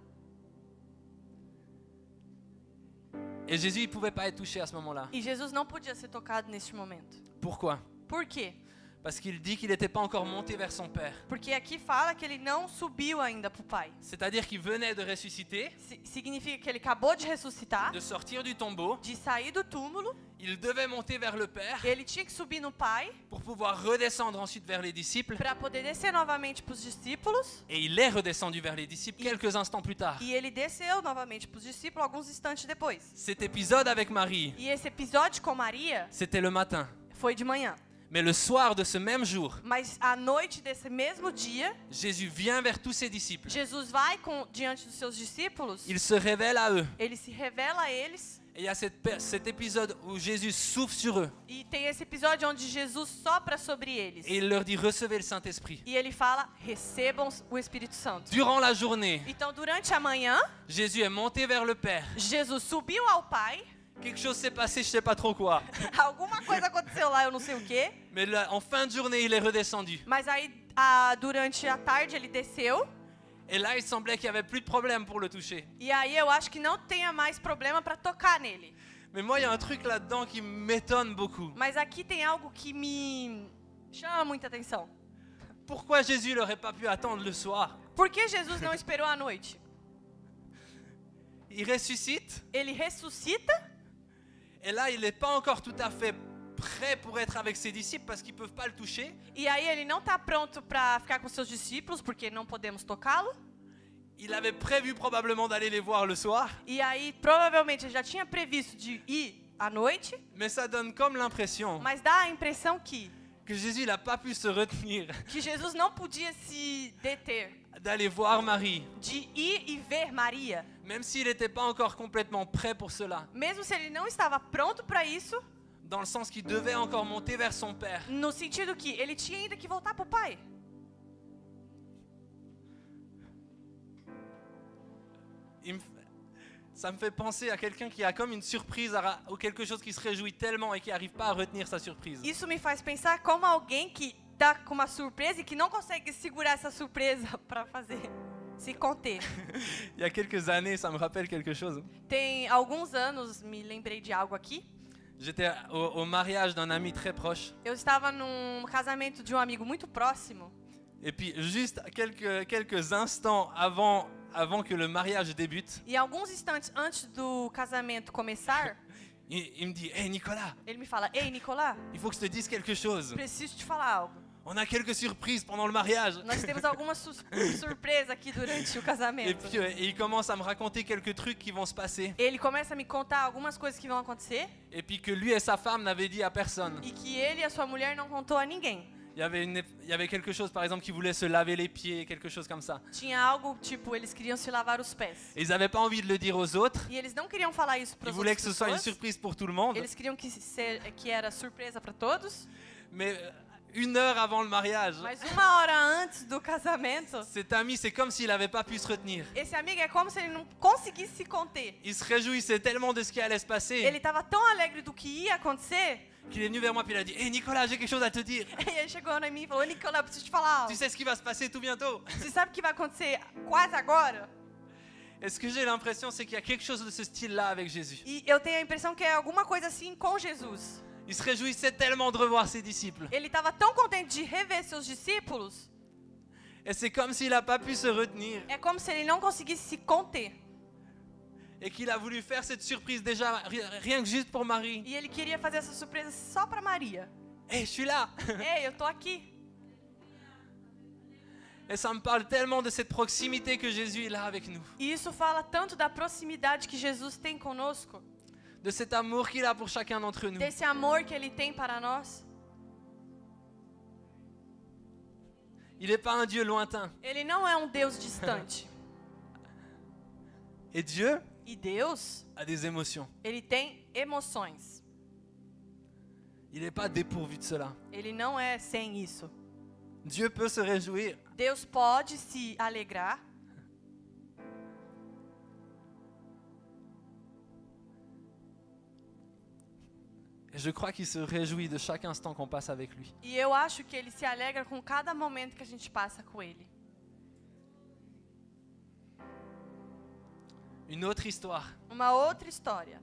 Et Jésus, il ne pouvait pas être touché à ce moment-là. E Jesus não podia ser tocado neste momento. Pourquoi? Por quê? Parce qu'il dit qu'il n'était pas encore monté vers son Père. Porque aqui fala que ele não subiu ainda para o Pai. C'est-à-dire qu'il venait de ressusciter, Significa que ele acabou de ressuscitar, de sortir du tombeau. de sair do túmulo. Il devait monter vers le Père Ele tinha que subir no Pai pour pouvoir redescendre ensuite vers les disciples. para poder descer novamente para os discípulos. Et il est redescendu vers les disciples quelques instants plus tard. E ele desceu novamente para os discípulos alguns instantes depois. Cet épisode avec Marie, E esse episódio com Maria c'était le matin. foi de manhã. Mais le soir de ce même jour, Mas à noite desse mesmo dia, Jésus vient vers tous ses disciples. Jesus vai diante dos seus discípulos. Il se révèle à eux. Ele se revela a eles. Et il y a cet épisode où Jésus souffle sur eux. E tem esse episódio onde Jesus sopra sobre eles. Et il leur dit, recevez le Saint-Esprit. E ele fala: recebam o Espírito Santo. Durant la journée, Então, durante a manhã, Jésus est monté vers le Père. Jesus subiu ao Pai. Quelque chose s'est passé, je ne sais pas trop quoi. Alguma coisa aconteceu lá, eu não sei o quê. Mais là, en fin de journée, il est redescendu. Mas aí, durante a tarde, ele desceu. Et là, il semblait qu'il n'y avait plus de problème pour le toucher. E aí eu acho que não tenha mais problema para tocar nele. Mais moi, il y a un truc là-dedans qui m'étonne beaucoup. Mas aqui tem algo que me chama muita atenção. Pourquoi Jésus n'aurait pas pu attendre le soir? Por que Jesus não esperou a noite? Il ressuscite, Ele ressuscita et là, il n'est pas encore tout à fait prêt pour être avec ses disciples parce qu'ils ne peuvent pas le toucher. e aí ele não está pronto para ficar com seus discípulos porque não podemos tocá-lo. Il avait prévu probablement d'aller les voir le soir, E aí provavelmente ele já tinha previsto de ir à noite, mais ça donne comme l'impression mas dá a impressão que Jésus n'a pas pu se retenir Jesus não podia se deter d'aller voir Marie, de ir e ver Maria, même s'il n'était pas encore complètement prêt pour cela, mesmo se ele não estava pronto para isso, dans le sens qu'il devait encore monter vers son Père. no sentido que ele tinha ainda que voltar para o pai. Ça me fait penser à quelqu'un qui a comme une surprise ou quelque chose qui se réjouit tellement et qui n'arrive pas à retenir sa surprise. Isso me faz pensar como alguém que tá com uma surpresa e que não consegue segurar essa surpresa para fazer, se conter. Il y a quelques années, ça me rappelle quelque chose. Tem alguns anos, me lembrei de algo aqui. J'étais au mariage d'un ami très proche. Eu estava num casamento de um amigo muito próximo. Et puis, juste quelques instants avant que le mariage débute, E alguns instantes antes do casamento começar, il me dit « Hey Nicolas, ele me fala: "Ei, Nicolas, il faut que je te dise quelque chose. preciso te falar algo. On a quelques surprises pendant le mariage. » Nós temos alguma surpresa aqui durante o Et casamento." puis, il commence à me raconter quelques trucs qui vont se passer. Ele começa a me contar algumas coisas que vão acontecer Et puis que lui et sa femme n'avaient dit à personne. e que ele e a sua mulher não contou a ninguém. Il y avait quelque chose, par exemple, qui voulait se laver les pieds, quelque chose comme ça. Tinha algo tipo, eles queriam se lavar os pés. Et ils n'avaient pas envie de le dire aux autres. E eles não queriam falar isso para Ils as voulaient outras que ce soit une pessoas. surprise pour tout le monde. Eles queriam que era surpresa para todos. Mais 1 heure avant le mariage, Mas uma hora antes do casamento, cet ami, c'est comme s'il n'avait pas pu se retenir. esse amigo é como se ele não conseguisse se conter. Il se réjouissait tellement de ce qui allait se passer Ele estava tão alegre do que ia acontecer, qu'il est venu vers moi puis il a dit « Hey Nicolas, j'ai quelque chose à te dire. e ele chegou em mim e falou: "Nicolas, eu preciso te falar algo. Tu sais ce qui va se passer tout bientôt. » Você sabe o que vai acontecer quase agora?" Et ce que j'ai l'impression, c'est qu'il y a quelque chose de ce style-là avec Jésus. E eu tenho a impressão que é alguma coisa assim com Jesus. Il se réjouissait tellement de revoir ses disciples. Ele estava tão contente de rever seus discípulos, Et c'est comme s'il n'a pas pu se retenir. é como se ele não conseguisse se conter. Et qu'il a voulu faire cette surprise déjà, rien que juste pour Marie. E ele queria fazer essa surpresa só para Maria. Hey, je suis là. Ei, eu tô aqui. Et ça me parle tellement de cette proximité que Jésus est là avec nous. E isso fala tanto da proximidade que Jesus tem conosco, De cet amour qu'il a pour chacun d'entre nous. desse amor que ele tem para nós. Il n'est pas un Dieu lointain. Ele não é um Deus distante. Et Dieu E Deus, a des émotions. ele tem emoções. Il n'est pas dépourvu de cela. Ele não é sem isso. Dieu peut se réjouir. Deus pode se alegrar. Et je crois qu'il se réjouit de chaque instant qu'on passe avec lui. E eu acho que ele se alegra com cada momento que a gente passa com ele. Une autre histoire. Uma outra história.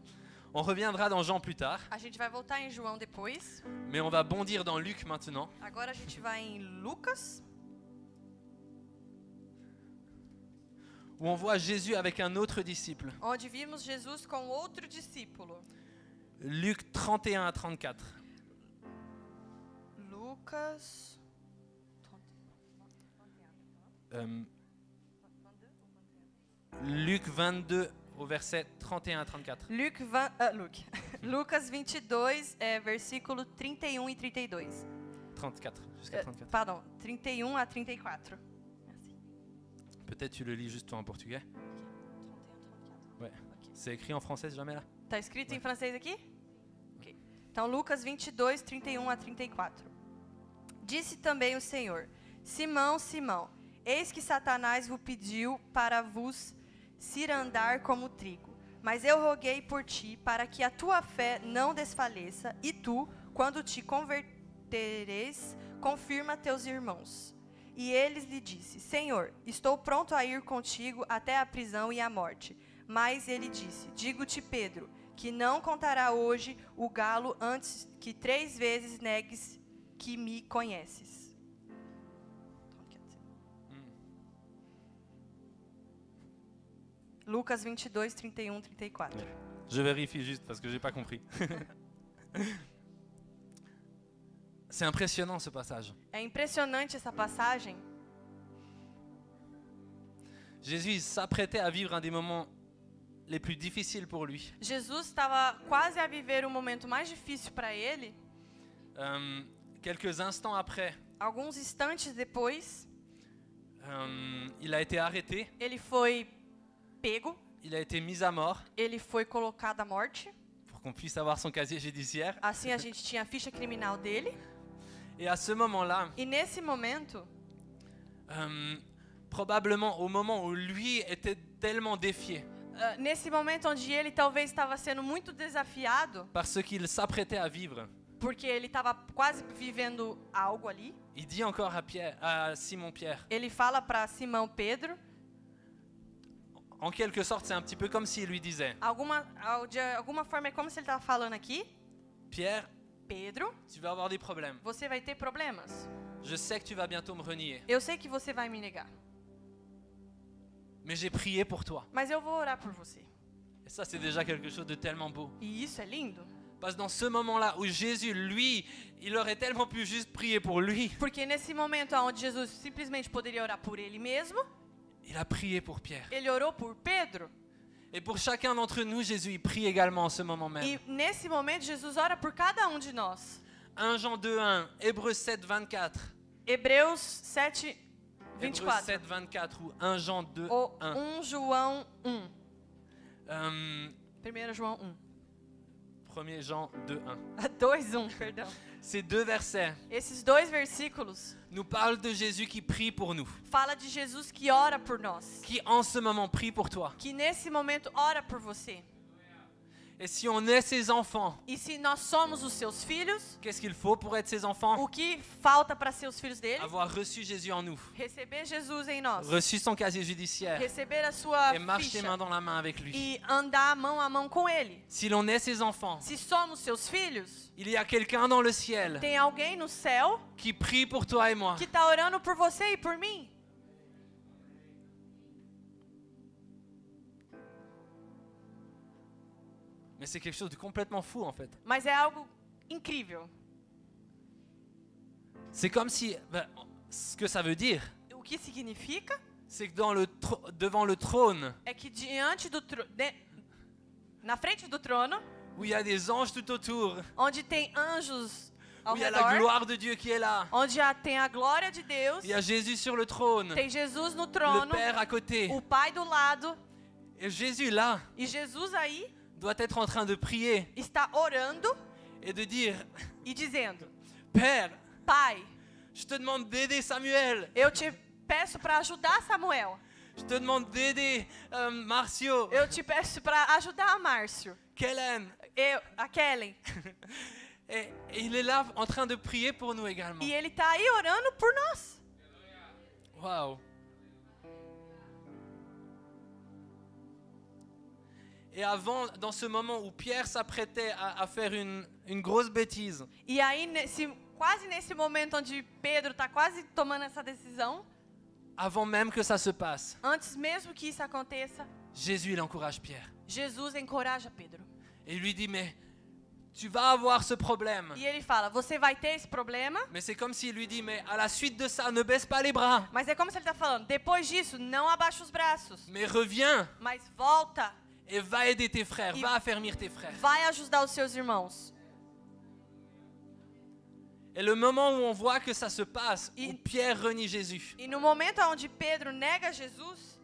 On reviendra dans Jean plus tard, A gente vai voltar em João depois. mais on va bondir dans Luc maintenant. Agora a gente vai em Lucas, Où on voit Jésus avec un autre disciple. onde vimos Jesus com outro discípulo. Luc 31 à 34. Lucas. Luc 22 au verset 31 à 34. Lucas 22, versículo 31 e 32. 34, jusqu'à 34. Pardon, 31 a 34. Merci. Peut-être tu le lis juste toi en portugais. 31, 34. Ouais. Ok. C'est écrit en français jamais là? Tá escrito em francês aqui? Ok. Então, Lucas 22, 31 a 34. Disse também o Senhor: Simão, Simão, eis que Satanás vos pediu para vos cirandar como trigo. Mas eu roguei por ti, para que a tua fé não desfaleça, e tu, quando te converteres, confirma teus irmãos. E eles lhe disse: Senhor, estou pronto a ir contigo até a prisão e a morte. Mas ele disse: Digo-te, Pedro, que não contará hoje o galo antes que 3 vezes negues que me conheces. Lucas 22, 31, 34. Je vérifie juste parce que j'ai pas compris. C'est impressionnant ce passage. É impressionante essa passagem. Jésus s'apprêtait à vivre un des moments les plus difficiles pour lui. Jesus estava quase a viver o momento mais difícil para ele. Quelques instants après, Alguns instantes depois, il a été arrêté, ele foi pego, il a été mis à mort ele foi colocado à morte. pour qu'on puisse avoir son casier judiciaire. Assim a gente tinha a ficha criminal dele. Et à ce moment-là, E nesse momento, probablement au moment où lui était tellement défié nesse momento onde ele talvez estava sendo muito desafiado, par ce qu'il s'apprêtait à vivre, porque ele estava quase vivendo algo ali, il dit encore à Simon-Pierre, ele fala para Simão Pedro, en quelque sorte c'est un petit peu comme s'il lui disait, de alguma forma é como se ele estava falando aqui: Pierre, Pedro, tu vas avoir des problèmes. você vai ter problemas. Je sais que tu vas bientôt me renier, Eu sei que você vai me negar, mais j'ai prié pour toi. mas eu vou orar por você. Et ça, c'est déjà quelque chose de tellement beau. E isso é lindo, Parce que dans ce moment-là où Jésus, lui, il aurait tellement pu juste prier pour lui, porque nesse momento onde Jesus simplesmente poderia orar por ele mesmo, il a prié pour Pierre. ele orou por Pedro. Et pour chacun d'entre nous, Jésus, il prie également en ce moment même. E nesse momento Jesus ora por cada de nós. 1 Jean 2:1, Hébreux 7:24. Hebreus 7, Hébreux 24. 7:24 ou 1 Jean 2:1. Ou 1 João 1. 1 João 1 Jean 2:1. 2:1, perdão. Ces deux versets Esses 2 versículos nous parlent de Jésus qui prie pour nous, fala de Jesus que ora por nós, qui en ce moment prie pour toi. que nesse momento ora por você. Et si on est ses enfants, E se nós somos os seus filhos, qu'est-ce qu'il faut pour être ses enfants? o que falta para ser os filhos dele? Avoir reçu Jésus en nous, Receber Jesus em nós, reçu son casier judiciaire receber a sua et marcher main ficha dans la main avec lui. e andar mão a mão com ele. Si l'on est ses enfants, Se somos seus filhos, il y a quelqu'un dans le ciel tem alguém no céu qui prie pour toi et moi. que está orando por você e por mim. Mais c'est quelque chose de complètement fou en fait. Mas é algo incrível. C'est comme si, ce que ça veut dire, O que significa c'est que devant le trône, é que diante do na frente do trono, où il y a des anges tout autour, onde tem anjos ao où il y a la redor, gloire de Dieu qui est là, onde tem a glória de Deus, il y a Jésus sur le trône, tem Jesus no le trono, Père à côté, o Pai do lado, et Jésus là e Jesus aí doit être en train de prier está orando et de dire, e dizendo: Père, Pai, je te demande d'aider Samuel, eu te peço para ajudar Samuel, je te demande d'aider Marcio, eu te peço para ajudar a Márcio, Kellen. a Kellen, Et il est là en train de prier pour nous également. e ele está aí orando por nós. Waouh. Et avant, dans ce moment où Pierre s'apprêtait à faire une grosse bêtise, E aí, quase nesse momento onde Pedro está quase tomando essa decisão, avant même que ça se passe, antes mesmo que isso aconteça, Jésus il encourage Pierre. Jesus encoraja Pedro. Et il lui dit, mais tu vas avoir ce problème. E ele fala: você vai ter esse problema, Mais c'est comme s'il lui dit, mais à la suite de ça, ne baisse pas les bras, mas é como se ele está falando: depois disso, não abaixa os braços, mais reviens mas volta, et va aider tes frères, va affermir tes frères. vai ajudar os seus irmãos. Et le moment où on voit que ça se passe, où Et- Pierre renie Jésus, E no momento onde Pedro nega Jesus,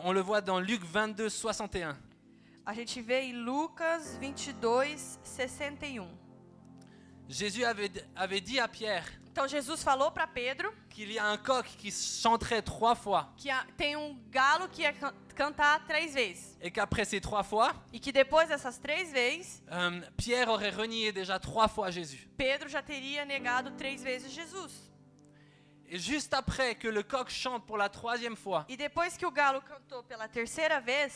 on le voit dans Luc 22, 61. a gente vê em Lucas 22, 61. Jésus avait dit à Pierre Então Jesus falou para Pedro qu'il y a un coq qui chanterait 3 fois que tem galo que ia cantar 3 vezes. et qu'après ces 3 fois, E que depois dessas 3 vezes, Pierre aurait renié déjà 3 fois Jésus. Pedro já teria negado 3 vezes Jesus. Et juste après que le coq chante pour la 3e fois, E depois que o galo cantou pela terceira vez,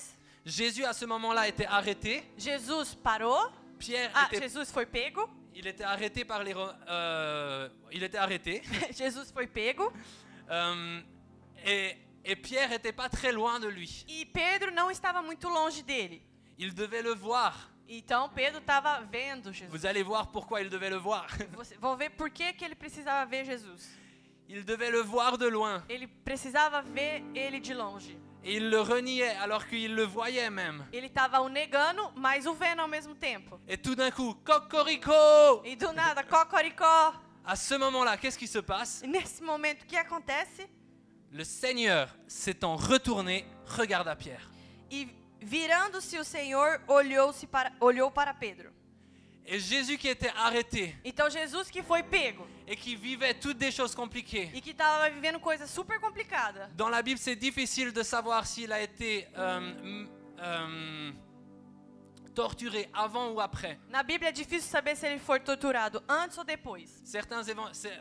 Jésus à ce moment-là était arrêté. Jesus parou. Pierre était, Jesus foi pego. il était arrêté par les, il était arrêté. Jesus foi pego. Et Pierre n'était pas très loin de lui. E Pedro não estava muito longe dele. Il devait le voir. Então Pedro estava vendo Jesus. Vous allez voir pourquoi il devait le voir. Vocês vão ver por que ele precisava ver Jesus. Il devait le voir de loin. Ele precisava ver ele de longe. Et il le reniait alors qu'il le voyait même. Ele estava o negando, mas o vendo ao mesmo tempo. Et tout d'un coup, cocorico! E do nada, cocoricó. À ce moment-là, qu'est-ce qui se passe? E nesse momento, o que acontece? Le Seigneur, s'étant retourné, regarda Pierre. E virando-se o Senhor, olhou para Pedro. Et Jésus qui était arrêté Então Jesus que foi pego et qui vivait toutes des choses compliquées. e que estava vivendo coisa super complicada. Dans la Bible, c'est difficile de savoir s'il a été torturé avant ou après. Na Bíblia é difícil saber se ele foi torturado antes ou depois.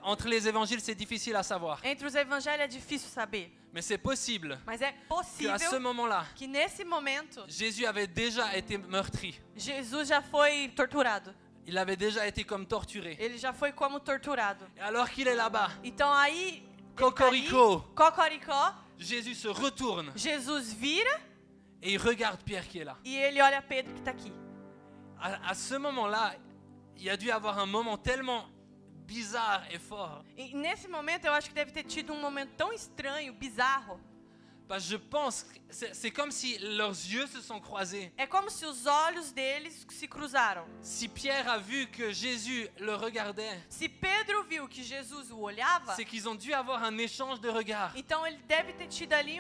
Entre les évangiles, c'est difficile à savoir. Entre os evangelhos é difícil saber. Mais c'est possible Mas é qu'à ce possível moment-là, que nesse momento Jésus avait déjà été meurtri. Jesus já foi torturado. Il avait déjà été comme torturé. Ele já foi como torturado. Et alors qu'il est là-bas, Então aí, Cocorico, cocoricó, Jésus se retourne Jesus vira et il regarde Pierre qui est là. e ele olha Pedro que está aqui. À ce moment-là, il y a dû avoir un moment tellement bizarre et fort. E nesse momento eu acho que deve ter tido um momento tão estranho, bizarro. Parce que je pense que c'est comme si leurs yeux se sont croisés. É como se os olhos deles se cruzaram. Si Pierre a vu que Jésus le regardait, Se Pedro viu que Jesus o olhava, c'est qu'ils ont dû avoir un échange de regards. então ele deve ter tido ali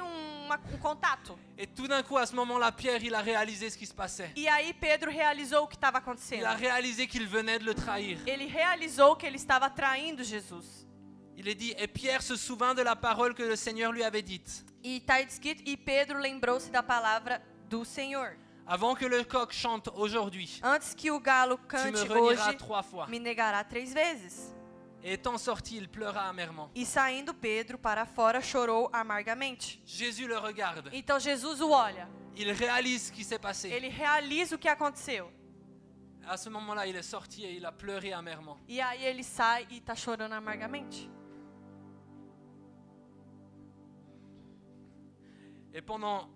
contato. Et tout d'un coup, à ce moment-là, Pierre, il a réalisé ce qui se passait. E aí Pedro realizou o que estava Il acontecendo. a réalisé qu'il venait de le trahir. Ele realizou que ele estava traindo Jesus. Il est dit, et Pierre se souvint de la parole que le Seigneur lui avait dite. E está escrito, e Pedro lembrou-se da palavra do Senhor. Avant que le coq chante aujourd'hui, Antes que o galo tu cante me renieras hoje, 3 fois. me negará 3 vezes. Et étant sorti, il pleura amèrement. E saindo Pedro para fora, chorou amargamente. Jésus le regarde. Então Jesus o olha. Il réalise ce qui s'est passé. Ele realiza o que aconteceu. À ce moment-là, il est sorti et il a pleuré amèrement. E aí ele sai e está chorando amargamente. Et pendant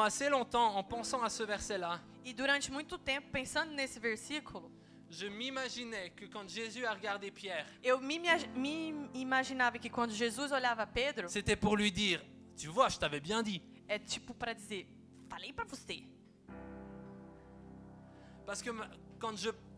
assez longtemps, en pensant à ce verset-là, E durante muito tempo, pensando nesse versículo, je m'imaginais que quand Jésus a regardé Pierre, eu me imaginava que quando Jesus olhava Pedro, c'était pour lui dire, tu vois, je t'avais bien dit. é tipo para dizer, falei para você.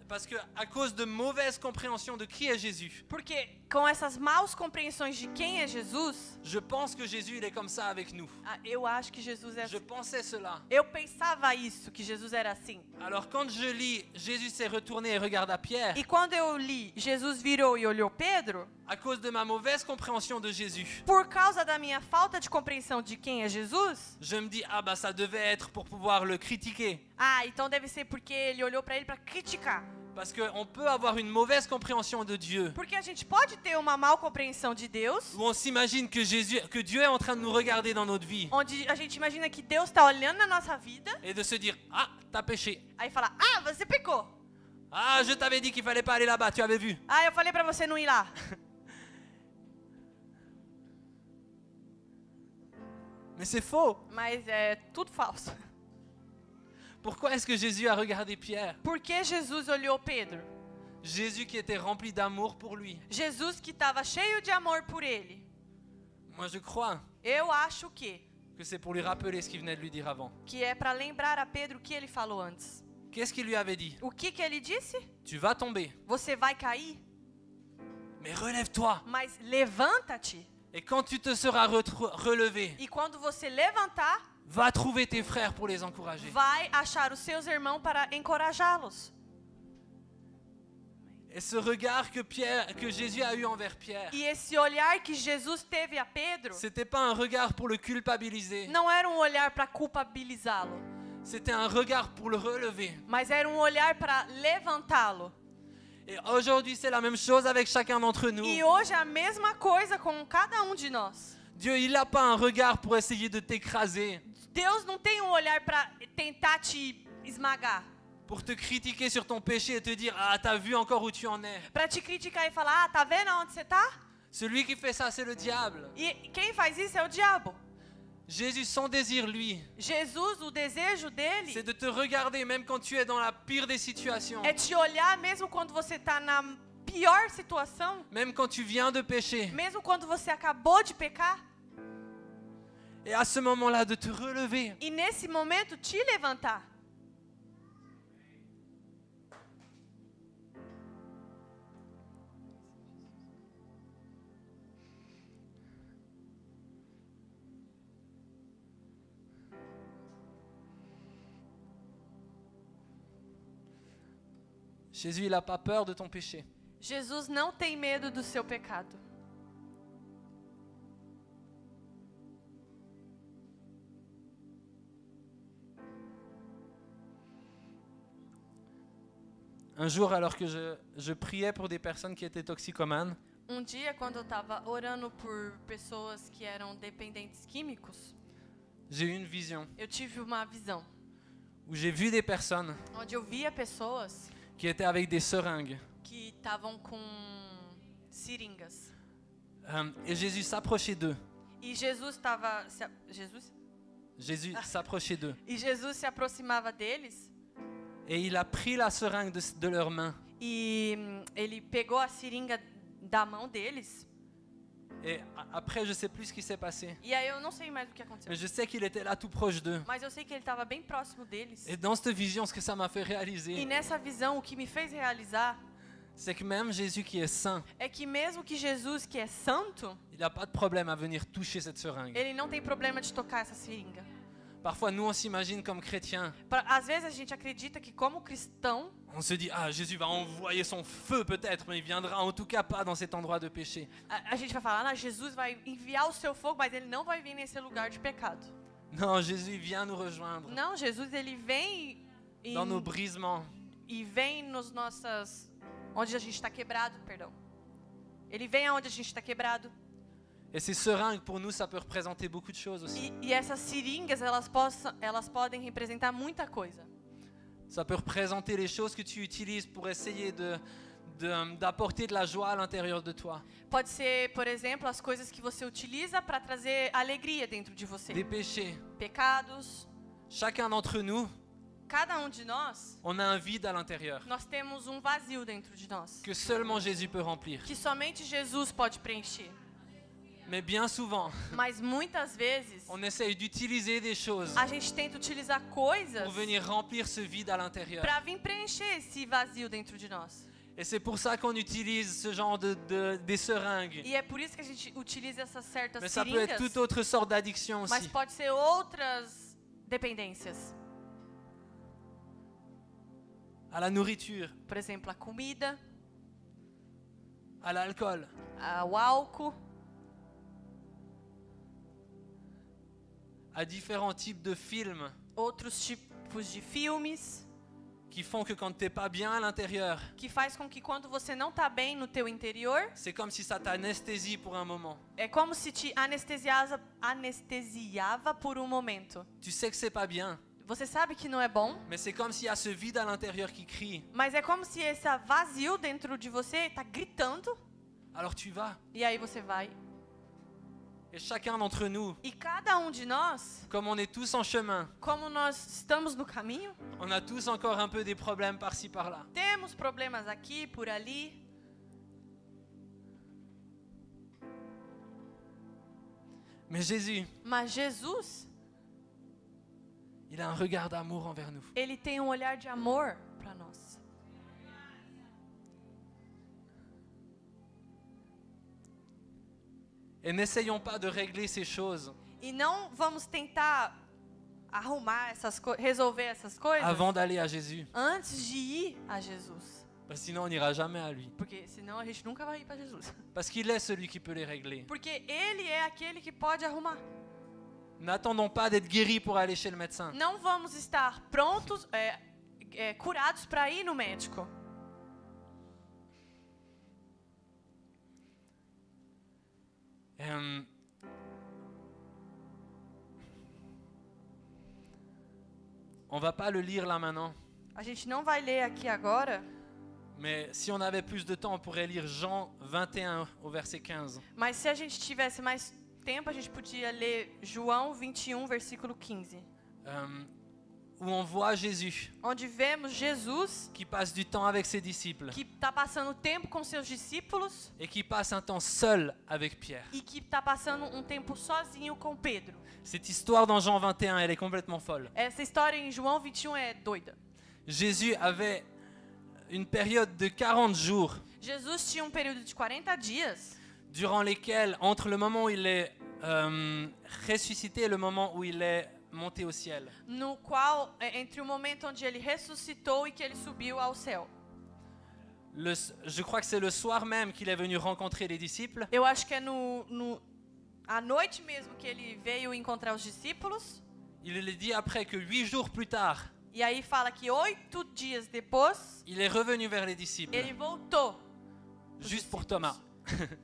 Parce que à cause de mauvaise compréhension de qui est Jésus, Porque com essas maus compreensões de quem é Jesus, je pense que Jésus, il est comme ça avec nous. eu acho que Jesus é Je assim. pensais cela. Eu pensava isso, que Jesus era assim. Alors quand je lis, Jésus s'est retourné et regarda Pierre, E quando eu li, Jesus virou e olhou Pedro, à cause de ma mauvaise compréhension de Jésus, por causa da minha falta de compreensão de quem é Jesus, je me dis, ah bah ça devait être pour pouvoir le critiquer. então deve ser porque ele olhou para ele para criticar. Parce qu'on peut avoir une mauvaise compréhension de Dieu, Porque a gente pode ter uma mal compreensão de Deus, où on s'imagine que Dieu est en train de nous regarder dans notre vie, onde a gente imagina que Deus está olhando na nossa vida, et de se dire, ah, t'as péché. aí fala, você pecou. Ah, je t'avais dit qu'il fallait pas aller là-bas, tu avais vu. Eu falei para você não ir lá. Mais c'est faux. Mas é tudo falso. Pourquoi est-ce que Jésus a regardé Pierre? Por que Jesus olhou Pedro? Jésus qui était rempli d'amour pour lui. Jesus que estava cheio de amor por ele. Moi je crois Eu acho que c'est pour lui rappeler ce qu'il venait de lui dire avant. é para lembrar a Pedro o que ele falou antes. Qu'est-ce qu'il lui avait dit? O que ele disse? Tu vas tomber, Você vai cair, mais relève-toi. mas levanta-te. Et quand tu te seras relevé, E quando você levantar, va trouver tes frères pour les encourager. vai achar os seus irmãos para encorajá-los. Et ce regard que Jésus a eu envers Pierre, E esse olhar que Jesus teve a Pedro, c'était pas un regard pour le culpabiliser, não era um olhar para culpabilizá-lo, c'était un regard pour le relever. mas era um olhar para levantá-lo. Et aujourd'hui, c'est la même chose avec chacun d'entre nous. E hoje é a mesma coisa com cada de nós. Dieu, il n'a pas un regard pour essayer de t'écraser, Deus não tem olhar para tentar te esmagar, pour te critiquer sur ton péché et te dire « Ah, t'as vu encore où tu en es ?» para te criticar e falar: "Ah, tá vendo aonde você tá?" Celui qui fait ça, c'est le diable. E quem faz isso é o diabo. Jésus, son désir, lui, Jesus, o desejo dele c'est de te regarder même quand tu es dans la pire des situations. é te olhar mesmo quando você está na pior situação, Même quand tu viens de pécher. mesmo quando você acabou de pecar, Et à ce moment-là, de te relever. e nesse momento te levantar. Jésus, il n'a pas peur de ton péché. Jesus não tem medo do seu pecado. Un jour, alors que je priais pour des personnes qui étaient toxicomanes, Dia, quando eu estava orando por pessoas que eram dependentes químicos, j'ai eu une vision eu tive uma visão où j'ai vu des personnes onde eu via pessoas qui étaient avec des seringues. que estavam com seringas. Et Jésus s'approchait d'eux. E Jesus estava Jésus s'approchait d'eux. E Jesus se aproximava deles Et il a pris la seringue de leurs mains. e ele pegou a seringa da mão deles. Et après, je ne sais plus ce qui s'est passé. E aí eu não sei mais o que aconteceu. Mais je sais qu'il était là tout proche d'eux. Mas eu sei que ele estava bem próximo deles. Et dans cette vision, ce que ça m'a fait E réaliser, nessa visão, o que me fez realizar c'est que même Jésus qui est saint, é que mesmo que Jesus, que é santo, il n'a pas de problème à venir toucher cette seringue. ele não tem problema de tocar essa seringa. Parfois, nous, on s'imagine comme chrétiens. Às vezes a gente acredita que como cristão, On se dit, ah, Jésus va envoyer son feu peut-être, mais il viendra en tout cas pas dans cet endroit de péché. a gente vai falar: "Ah, Jesus vai enviar o seu fogo, mas ele não vai vir nesse lugar de pecado." Non, Jésus il vient nous rejoindre Não, Jesus ele vem dans nos brisements. e vem nos nossas onde a gente está quebrado, perdão. Ele vem aonde a gente está quebrado. Et ces seringues, pour nous, ça peut représenter beaucoup de choses aussi. E essas seringas, elas podem representar muita coisa. Ça peut représenter les choses que tu utilises pour essayer d'apporter de la joie à l'intérieur de toi. Pode ser, por exemplo, as coisas que você utiliza para trazer alegria dentro de você. Des péchés. Pecados. Chacun d'entre nous, Cada de nós, on a un vide à l'intérieur nós temos vazio dentro de nós, que seulement Jésus peut remplir. que somente Jesus pode preencher. Mais bien souvent, Mas muitas vezes, on essaye d'utiliser des choses a gente tenta utilizar coisas pour venir remplir ce vide à l'intérieur. para vir preencher esse vazio dentro de nós. Et c'est pour ça qu'on utilise ce genre des seringues. E é por isso que a gente utiliza essas certas Mais ça peut être seringas, toute autre sorte d'addiction mas aussi. pode ser outras dependências. À la nourriture, Por exemplo, a comida, à l'alcool, o álcool, à différents types de films outros tipos de filmes, qui font que quand t'es pas bien à l'intérieur, que faz com que quando você não está bem no teu interior, c'est comme si ça t'anesthésie pour un moment. é como se te anestesiava por momento. Tu sais que c'est pas bien, Você sabe que não é bom, mais c'est comme s'il y a ce vide à l'intérieur qui crie. mas é como se esse vazio dentro de você está gritando, Alors tu vas. e aí você vai. Et chacun d'entre nous, E cada de nós, comme on est tous en chemin, como nós estamos no caminho, on a tous encore un peu des problèmes par-ci par-là. temos problemas aqui, por ali, Mais Jésus, mas Jesus, il a un regard d'amour envers nous. ele tem olhar de amor para nós. Et n'essayons pas de régler ces choses E não vamos tentar arrumar essas coisas, resolver essas coisas avant d'aller à Jésus. antes de ir a Jesus. Parce que sinon, on n'ira jamais à lui. Porque senão a gente nunca vai ir para Jesus. Parce qu'il est celui qui peut les régler. Porque ele é aquele que pode arrumar. N'attendons pas d'être guéris pour aller chez le médecin. Não vamos estar prontos, curados para ir no médico. On va pas le lire là maintenant, A gente não vai ler aqui agora, mais si on avait plus de temps, on pourrait lire Jean 21 au verset 15. mas se a gente tivesse mais tempo, a gente podia ler João 21, versículo 15. Où on voit Jésus Onde vemos Jesus qui passe du temps avec ses disciples que está passando tempo com seus discípulos et qui passe un temps seul avec Pierre. e que está passando um tempo sozinho com Pedro. Cette histoire dans Jean 21, elle est complètement folle. Essa história em João 21 é doida. Jésus avait une période de 40 jours Jesus tinha um período de 40 dias, durant lesquels, entre le moment où il est ressuscité et le moment où il est monté au ciel, no qual, entre o momento onde ele ressuscitou e que ele subiu ao céu. je crois que c'est le soir même qu'il est venu rencontrer les disciples. Eu acho que é à noite mesmo que ele veio encontrar os discípulos. Il le dit après que 8 jours plus tard, E aí fala que 8 dias depois, il est revenu vers les disciples, ele voltou. juste pour Thomas.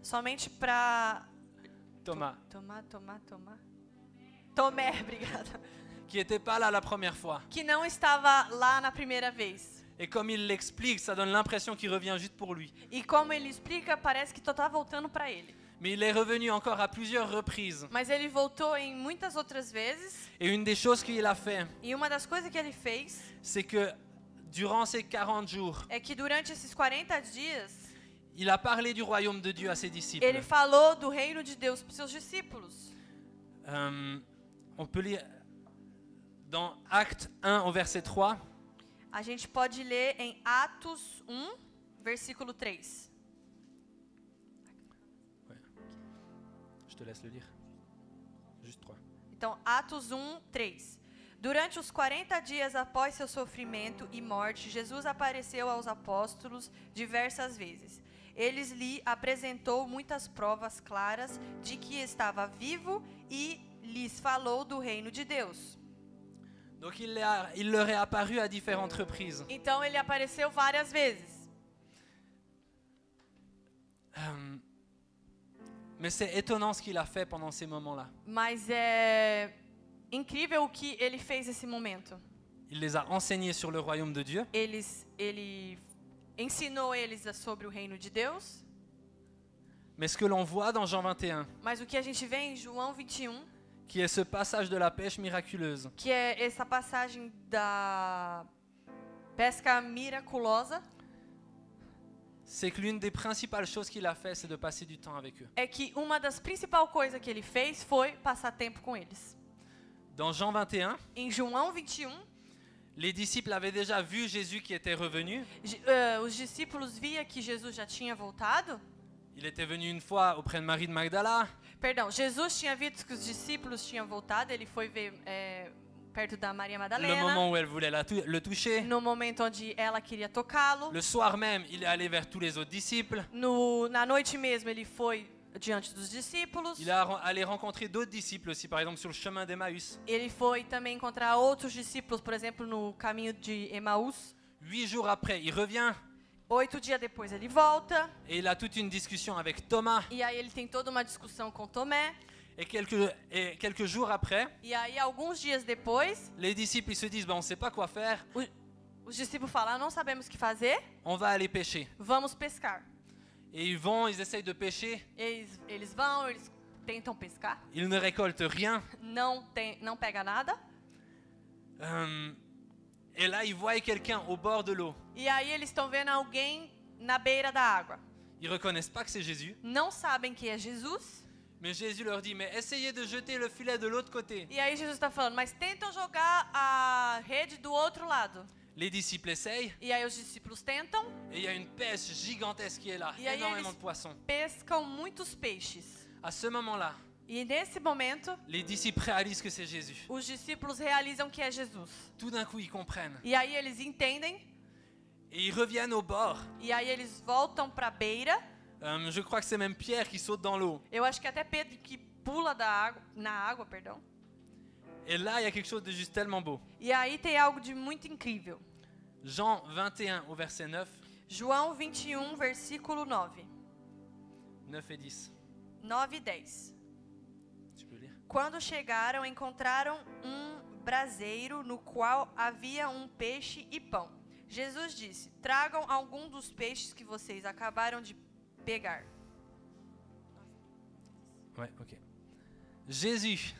Somente para Thomas, Tomé, obrigada. qui n'était pas là la première fois. Que não estava lá na primeira vez. Et comme il l'explique, ça donne l'impression qu'il revient juste pour lui. E como ele explica, parece que tá voltando para ele. Mais il est revenu encore à plusieurs reprises. Mas ele voltou em muitas outras vezes. Et une des choses qu'il a fait, E uma das coisas que ele fez c'est que durant ces 40 jours, é que durante esses 40 dias, il a parlé du royaume de Dieu à ses disciples. ele falou do reino de Deus para seus discípulos. On peut lire dans Actes 1 au verset 3. A gente pode ler em Atos 1, versículo 3. Je te laisse le lire. Juste 3. Então, Atos 1, 3. Durante os 40 dias após seu sofrimento e morte, Jesus apareceu aos apóstolos diversas vezes. Eles lhe apresentou muitas provas claras de que estava vivo e lhes falou do reino de Deus. Donc il leur est apparu à différentes reprises. Então, ele apareceu várias vezes. Mais c'est étonnant ce qu'il a fait pendant ces moments-là. Mas é incrível o que ele fez nesse momento. Il les a enseignés sur le royaume de Dieu. Ele ensinou eles sobre o reino de Deus. Mais ce que l'on voit dans Jean 21, Mas o que a gente vê em João 21, qui est ce passage de la pêche miraculeuse, que é essa passagem da pesca miraculosa, c'est que l'une des principales choses qu'il a fait, c'est de passer du temps avec eux. é que uma das principais coisas que ele fez foi passar tempo com eles. Dans Jean 21, Em João 21, les disciples avaient déjà vu Jésus qui était revenu. os discípulos via que Jesus já tinha voltado. Il était venu une fois auprès de Marie de Magdala. Perdão, Jesus tinha visto que os discípulos tinham voltado, ele foi ver perto da Maria Le Madalena, moment où elle voulait le toucher. no momento onde ela queria tocá-lo. Le soir même, il est allé vers tous les autres disciples. Na noite mesmo ele foi diante dos discípulos. Il est allé rencontrer d'autres disciples aussi, par exemple sur le chemin d'Emmaüs. Ele foi também encontrar outros discípulos, por exemplo, no caminho de Emaús. 8 jours après, il revient 8 dias depois ele volta. et il a toute une discussion avec Thomas. E aí ele tem toda uma discussão com Tomé. Et quelques jours après, E aí alguns dias depois, les disciples ils se disent on ne sait pas quoi faire, os discípulos falam: não sabemos o que fazer, on va aller pêcher. vamos pescar. Et ils vont, ils essayent de pêcher, Eles vão, eles tentam pescar. ils ne récoltent rien. Não pega nada. Et là, ils voient quelqu'un au bord de l'eau. E aí eles estão vendo alguém na beira da água. Ils reconnaissent pas que c'est Jésus. Não sabem que é Jesus. Mais Jésus leur dit, mais essayez de jeter le filet de l'autre côté. E aí Jesus está falando: mas tentam jogar a rede do outro lado. Les disciples essayent, E aí os discípulos tentam, et il y a une pêche gigantesque qui est là, E aí énormément eles- de poissons. pescam muitos peixes. À ce moment-là, E nesse momento, les disciples réalisent que c'est Jésus. os discípulos realizam que é Jesus. Tout d'un coup, ils comprennent. E aí eles entendem, Et ils reviennent au bord. e aí eles voltam para a beira. Je crois que c'est même Pierre qui saute dans l'eau. Eu acho que até Pedro que pula na água, perdão. Et là, il y a quelque chose de juste tellement beau. E aí tem algo de muito incrível. Jean 21 au verset 9, João 21, versículo 9. 9 et 10. 9 e 10. Tu peux lire? Quando chegaram, encontraram braseiro no qual havia peixe e pão. Jesus disse: tragam algum dos peixes que vocês acabaram de pegar. Ouais, ok. Jésus,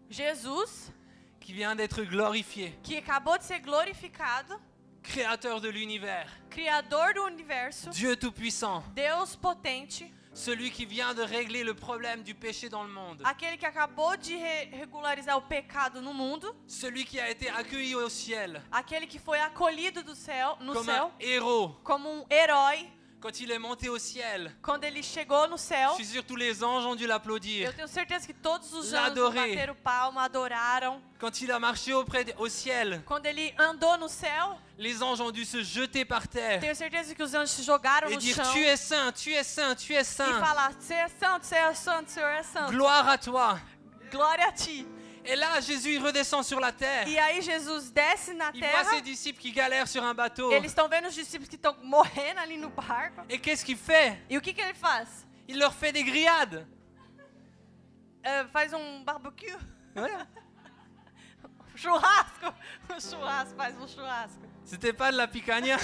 Jesus, qui vient d'être glorifié, que acabou de ser glorificado, créateur de l'univers, Criador do universo, Dieu tout-puissant, Deus potente, celui qui vient de régler le problème du péché dans le monde, aquele que acabou de regularizar o pecado no mundo, celui qui a été accueilli au ciel aquele que foi acolhido no céu, comme un héros como herói, quand il est monté au ciel. quando ele chegou no céu. Je suis sûr que tous les anges ont dû l'applaudir. Eu tenho certeza que todos os anjos L'adorer. bateram palma, adoraram. Quand il a marché au ciel, Quando ele andou no céu, les anges ont dû se jeter par terre tenho certeza que os anjos se jogaram et no dire chão tu es saint, tu es saint, tu es e saint. falar: Você é santo, você é santo, o Senhor é santo. Gloire à toi. Glória a ti. Et là, Jésus il redescend sur la terre. E aí Jesus desce na Il voit terra. ses disciples qui galèrent sur un bateau. Eles estão vendo os discípulos que estão morrendo ali no barco. Et qu'est-ce qu'il fait? E o que ele faz? Il leur fait des grillades. Faz barbecue. Ouais. Churrasco. Faz churrasco. C'était pas de la picanha,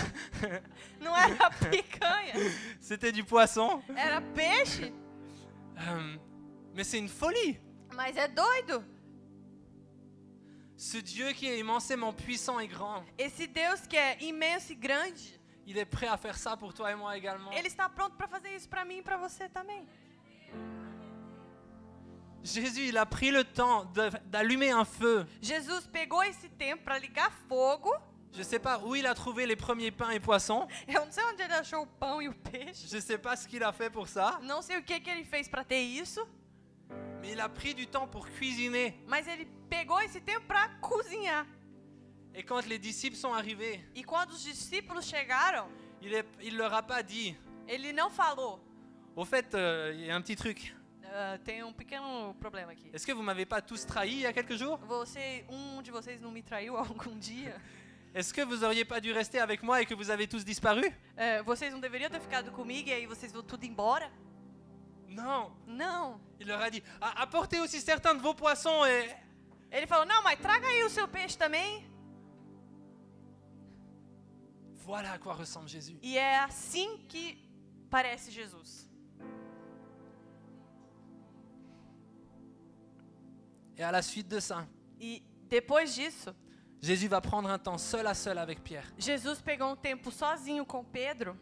Não era picanha, c'était du poisson. era peixe. Mais c'est une folie. Mas é doido. Ce Dieu qui est immensément puissant et grand, Esse Deus que é imenso e grande, il est prêt à faire ça pour toi et moi également. Ele está pronto para fazer isso para mim e para você também. Jésus, il a pris le temps d'allumer un feu. Jesus pegou esse tempo para ligar fogo. Je ne sais pas où il a trouvé les premiers pains et poissons. Eu não sei onde ele achou o pão e o peixe. Je ne sais pas ce qu'il a fait pour ça. Não sei o que ele fez para ter isso. Mais il a pris du temps pour cuisiner. Mas ele pegou esse tempo para cozinhar. Et quand les disciples sont arrivés, E quando os discípulos chegaram, il leur a pas dit. ele não falou. Au fait, il y a un petit truc. Tem pequeno problema aqui. Est-ce que vous m'avez pas tous trahi il y a quelques jours? De vocês não me traiu algum dia? Est-ce que vous auriez pas dû rester avec moi et que vous avez tous disparu? Vocês não deveriam ter ficado comigo e aí vocês vão tudo embora? Non. Não. Il leur a dit, apportez aussi certains de vos poissons et... Ele falou: não, mas traga aí o seu peixe também. Voilà à quoi ressemble Jésus. E é assim que parece Jesus. Et à la suite de ça, E depois disso, Jésus va prendre un temps seul à seul avec Pierre. Jesus pegou tempo sozinho com Pedro.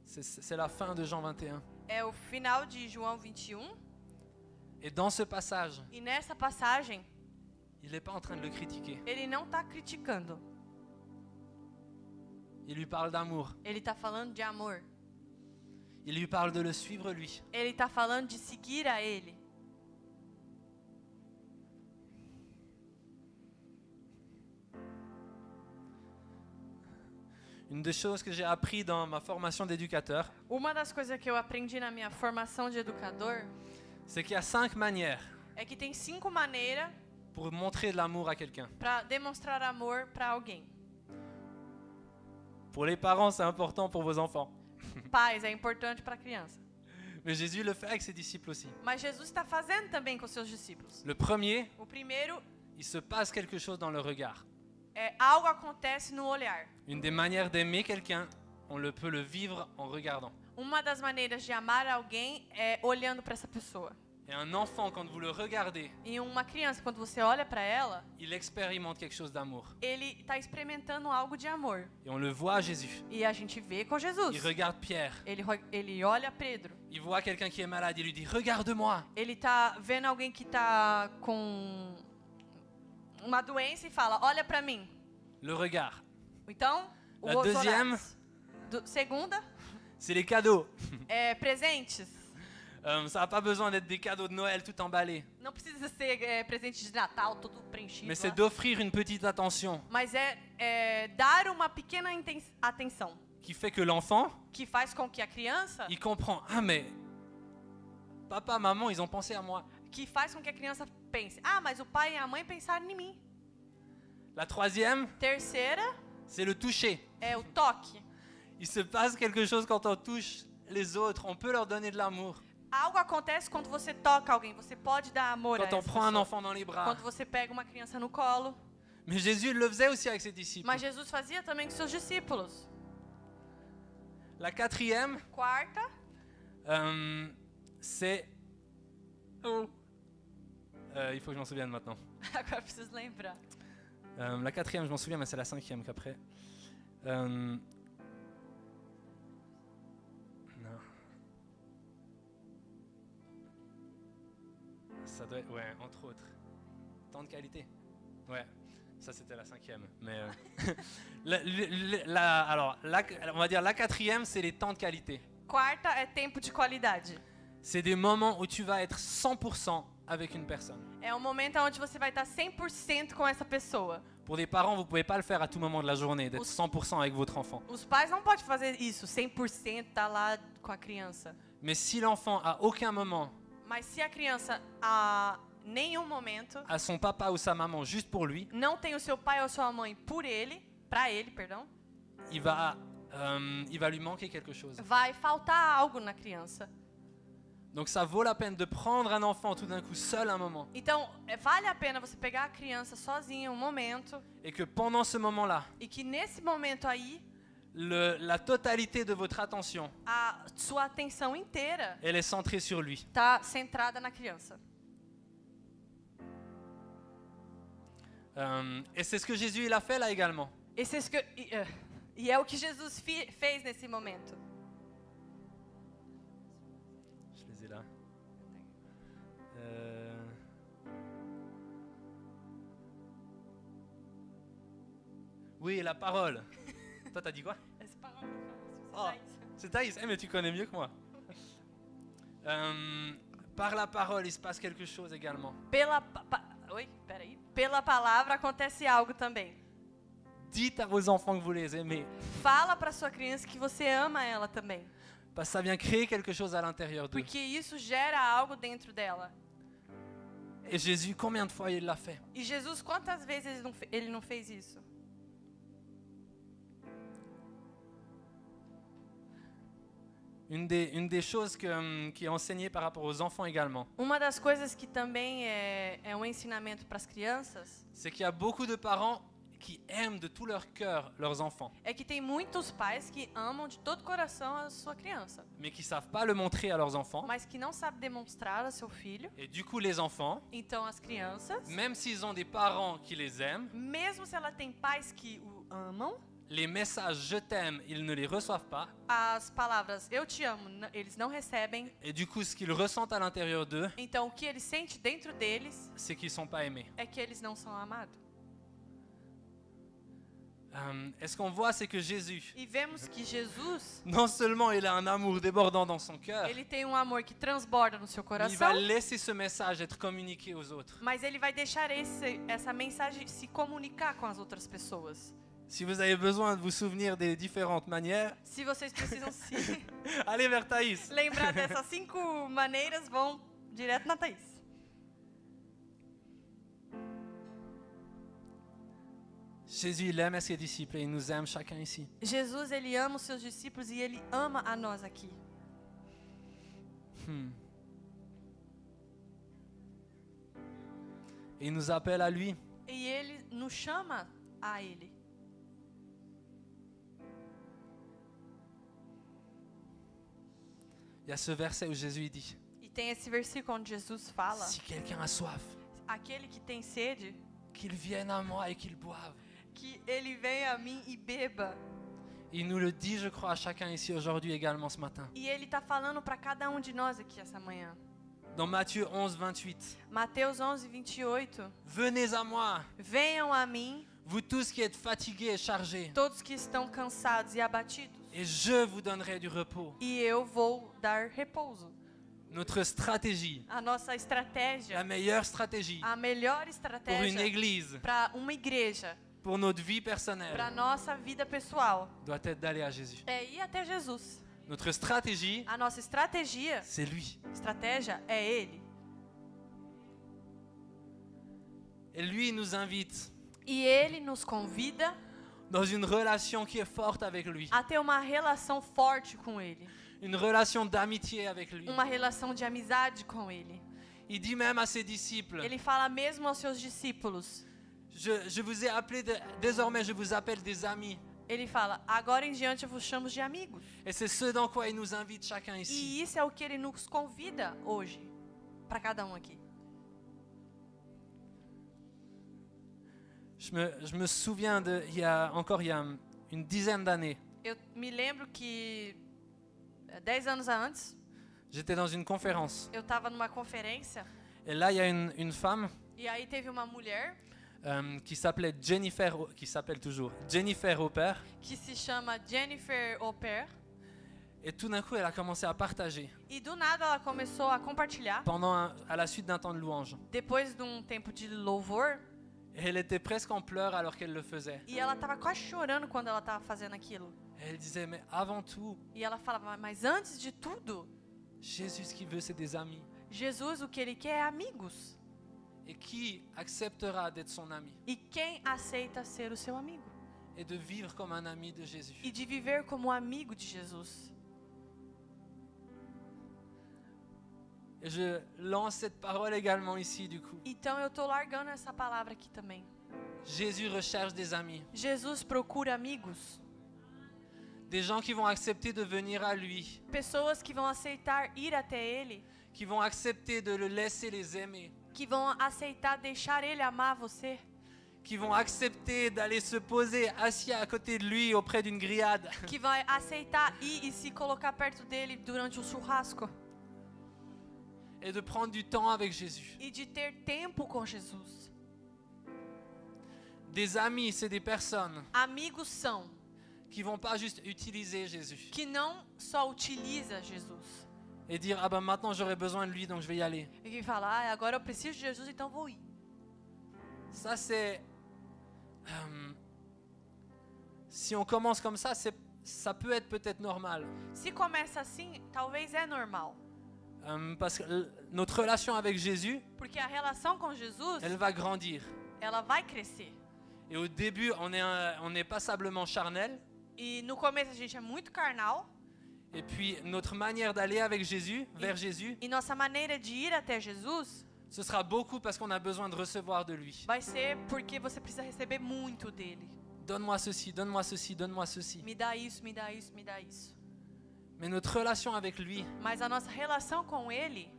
C'est la fin de Jean 21. É o final de João 21. Et dans ce passage, E nessa passagem, il n'est pas en train de le critiquer. ele não está criticando. Il lui parle d'amour. Ele está falando de amor. Il lui parle de le suivre lui. Ele está falando de seguir a ele. Une des choses que j'ai appris dans ma formation d'éducateur, Uma das coisas que eu aprendi na minha formação de educador c'est qu'il y a 5 manières é que tem 5 maneiras pour montrer de l'amour à quelqu'un. para demonstrar amor para alguém. Pour les parents, c'est important pour vos enfants. Pais, é importante para a criança. Mais Jésus le fait avec ses disciples aussi. Mas Jesus está fazendo também com seus discípulos. Le premier, O primeiro il se passe quelque chose dans le regard. é algo acontece no olhar. Une des manières d'aimer quelqu'un, peut le vivre en regardant. Uma das maneiras de amar alguém é olhando para essa pessoa. Et un enfant, quand vous le regardez, E uma criança, quando você olha para ela, il expérimente quelque chose d'amour. ele está experimentando algo de amor. Et on le voit à Jésus. E a gente vê com Jesus. Il regarde Pierre. Ele olha Pedro. Il voit quelqu'un qui est malade. Il lui dit, regarde-moi. Ele tá vendo alguém que tá com uma doença e fala: olha para mim. Le regard. Então, La os deuxième, olhares. Segunda, c'est les cadeaux. presentes. Ça n'a pas besoin d'être des cadeaux de Noël tout emballés. Não precisa ser presente de Natal, tudo preenchido. Mais c'est lá. d'offrir une petite attention Mas é dar uma pequena atenção qui fait que l'enfant, que faz com que a criança, il comprend. Ah mais, papa, maman, ils ont pensé à moi. que faz com que a criança pense: ah, mas o pai e a mãe pensaram em mim. La troisième, Terceira c'est le toucher. é o toque. Il se passe quelque chose quand on touche les autres. On peut leur donner de l'amour. Algo acontece quando você toca alguém. Você pode dar amor a Quand on essa prend un pessoa. enfant dans les bras. Quando você pega uma criança no colo. Mais Jésus il le faisait aussi avec ses disciples. Mas Jesus fazia também com seus discípulos. La quatrième, Quarta, c'est... il faut que je m'en souvienne maintenant. agora eu preciso lembrar. La quatrième, je m'en souviens, mais c'est la cinquième qu'après. Non. Ça doit être, ouais, entre autres. Temps de qualité. Ouais, ça c'était la cinquième. Mais on va dire la quatrième, c'est les temps de qualité. Quarta é tempo de qualidade. C'est des moments où tu vas être 100% avec une personne. É um momento onde você vai estar 100% com essa pessoa. Pour des parents, vous ne pouvez pas le faire à tout moment de la journée, d'être 100% avec votre enfant. Os pais não podem fazer isso, 100% estar lá com a criança. Mais si l'enfant, à aucun moment, Mas se a criança, a nenhum momento, a son papa ou sa maman juste pour lui, não tem o seu pai ou sua mãe por ele, para ele, perdão, il va lui manquer quelque chose. vai faltar algo na criança. Donc ça vaut la peine de prendre un enfant tout d'un coup seul un moment. Então, vale a pena você pegar a criança sozinha um momento Et que pendant ce moment-là, e que nesse momento aí, la totalité de votre attention, a sua atenção inteira elle est centrée sur lui. está centrada na criança. Et c'est ce que Jésus il a fait là également. E é o que Jesus fez nesse momento. Je les ai là. Oui, la parole. Toi, t'as dit quoi? Oh, c'est Thaïs. Mais tu connais mieux que moi. Par la parole, il se passe quelque chose également. Pela palavra acontece algo também. Dites à vos enfants que vous les aimez. Fala para sua criança que você ama ela também. Parce que ça vient créer quelque chose à l'intérieur d'eux. Porque isso gera algo dentro dela. Et Jésus, combien de fois il l'a fait? E Jesus, quantas vezes ele não fez isso? Une des choses qui est enseignée par rapport aux enfants également, Uma das coisas que também é um ensinamento para as crianças c'est qu'il y a beaucoup de parents qui aiment de tout leur cœur leurs enfants, é que tem muitos pais que amam de todo o coração a sua criança, mais qui savent pas le montrer à leurs enfants. mas que não sabe demonstrar a seu filho. Et du coup, les enfants, Então as crianças, même s'ils ont des parents qui les aiment, mesmo se ela tem pais que o amam, les messages « je t'aime », ils ne les reçoivent pas. as palavras eu te amo, eles não recebem. Et du coup, ce qu'ils ressentent à l'intérieur d'eux, Então o que eles sentem dentro deles c'est qu'ils sont pas aimés. é que eles não são amados. Et ce qu'on voit, c'est que Jésus, E vemos que Jesus, non seulement il a un amour débordant dans son cœur, ele tem um amor que transborda no seu mais il coração, va laisser ce message être communiqué aux autres. mas ele vai deixar essa mensagem se comunicar com as outras pessoas. Si vous avez besoin de vous souvenir des différentes manières, Se vocês precisam se allez vers Thaïs. lembrar dessas 5 maneiras, vão direto na Thaís. Jésus, il aime ses disciples et il nous aime chacun ici. Jesus, ele ama os seus discípulos e ele ama a nós aqui. Et il nous appelle à lui. E ele nos chama a ele. Il y a ce verset où Jésus dit, E tem esse versículo onde Jesus fala: si quelqu'un a soif, aquele que tem sede, qu'il vienne à moi et qu'il boive. que ele venha a mim e beba. Il nous le dit, je crois, à chacun ici aujourd'hui également ce matin. E ele está falando para cada um de nós aqui essa manhã. Dans Matthieu 11, 28. Mateus 11, 28. Venez à moi, Venham a mim, vous tous qui êtes fatigués et chargés, todos que estão cansados e abatidos, et je vous donnerai du repos. e eu vou dar repouso. Notre stratégie, A nossa la estratégia, meilleure stratégie a melhor pour une estratégia église, para uma igreja, pour notre vie para personnelle, nossa vida pessoal, doit être d'aller à Jésus. é ir até Jesus. Notre stratégie, A nossa estratégia c'est lui. é ele. Et lui, il nous invite E ele nos convida dans une relation qui est forte avec lui, a ter uma relação forte com Ele, une relation d'amitié avec lui. uma relação de amizade com Ele. Il dit même à ses disciples, Ele fala mesmo aos seus discípulos. je vous ai appelé, désormais je vous appelle des amis. Ele fala, agora em diante eu vos chamo de amigos. Et c'est ce dans quoi il nous invite chacun ici. E isso é o que Ele nos convida hoje, para cada um aqui. Je me souviens il y a une dizaine d'années, Eu me lembro que 10 anos antes, j'étais dans une conférence. eu estava numa conferência Et là, il y a une femme e aí teve uma mulher qui s'appelait Jennifer, qui s'appelle toujours Jennifer Hopper. que se chama Jennifer Hopper. Et tout d'un coup, elle a commencé à partager E do nada ela começou a compartilhar, à la suite d'un temps de louange. depois de um tempo de louvor, Et elle était presque en pleurs alors qu'elle le faisait. e ela estava quase chorando quando ela estava fazendo aquilo. Et elle disait, mais avant tout, E ela falava, mas antes de tudo, Jésus, ce qu'il veut, c'est des amis. Jesus o que Ele quer é amigos. Et qui acceptera d'être son ami E quem aceita ser o seu amigo? et de vivre comme un ami de Jésus. E de viver como amigo de Jesus. Et je lance cette parole également ici du coup. Então eu estou largando essa palavra aqui também. Jésus recherche des amis. Jesus procura amigos. Des gens qui vont accepter de venir à lui. Pessoas que vão aceitar ir até Ele. Qui vont accepter de le laisser les aimer. Que vão aceitar deixar Ele amar você. Qui vont accepter d'aller se poser assis à côté de lui auprès d'une grillade. Que vai aceitar ir e se colocar perto dele durante um churrasco. Et de prendre du temps avec Jésus. E de ter tempo com Jesus. Des amis, c'est des personnes Amigos são qui vont pas juste utiliser Jésus que não só utiliza Jesus. et dire ah ben maintenant j'aurai besoin de lui donc je vais y aller. E que fala, ah, agora eu preciso de Jesus, então vou ir. Ça c'est si on commence comme ça, ça peut être peut-être normal. Se começa assim, talvez é normal. Parce que notre relation avec Jésus, Porque a relação com Jesus, elle va grandir. ela vai crescer. Et au début, on est passablement charnel. E no começo a gente é muito carnal. Et puis notre manière d'aller avec Jésus, vers Jésus, E nossa maneira de ir até Jesus ce sera beaucoup parce qu'on a besoin de recevoir de lui. vai ser porque você precisa receber muito dele. Donne-moi ceci, donne-moi ceci, donne-moi ceci. Me dá isso, me dá isso, me dá isso. Mais notre relation avec lui, Mas a nossa relação com Ele,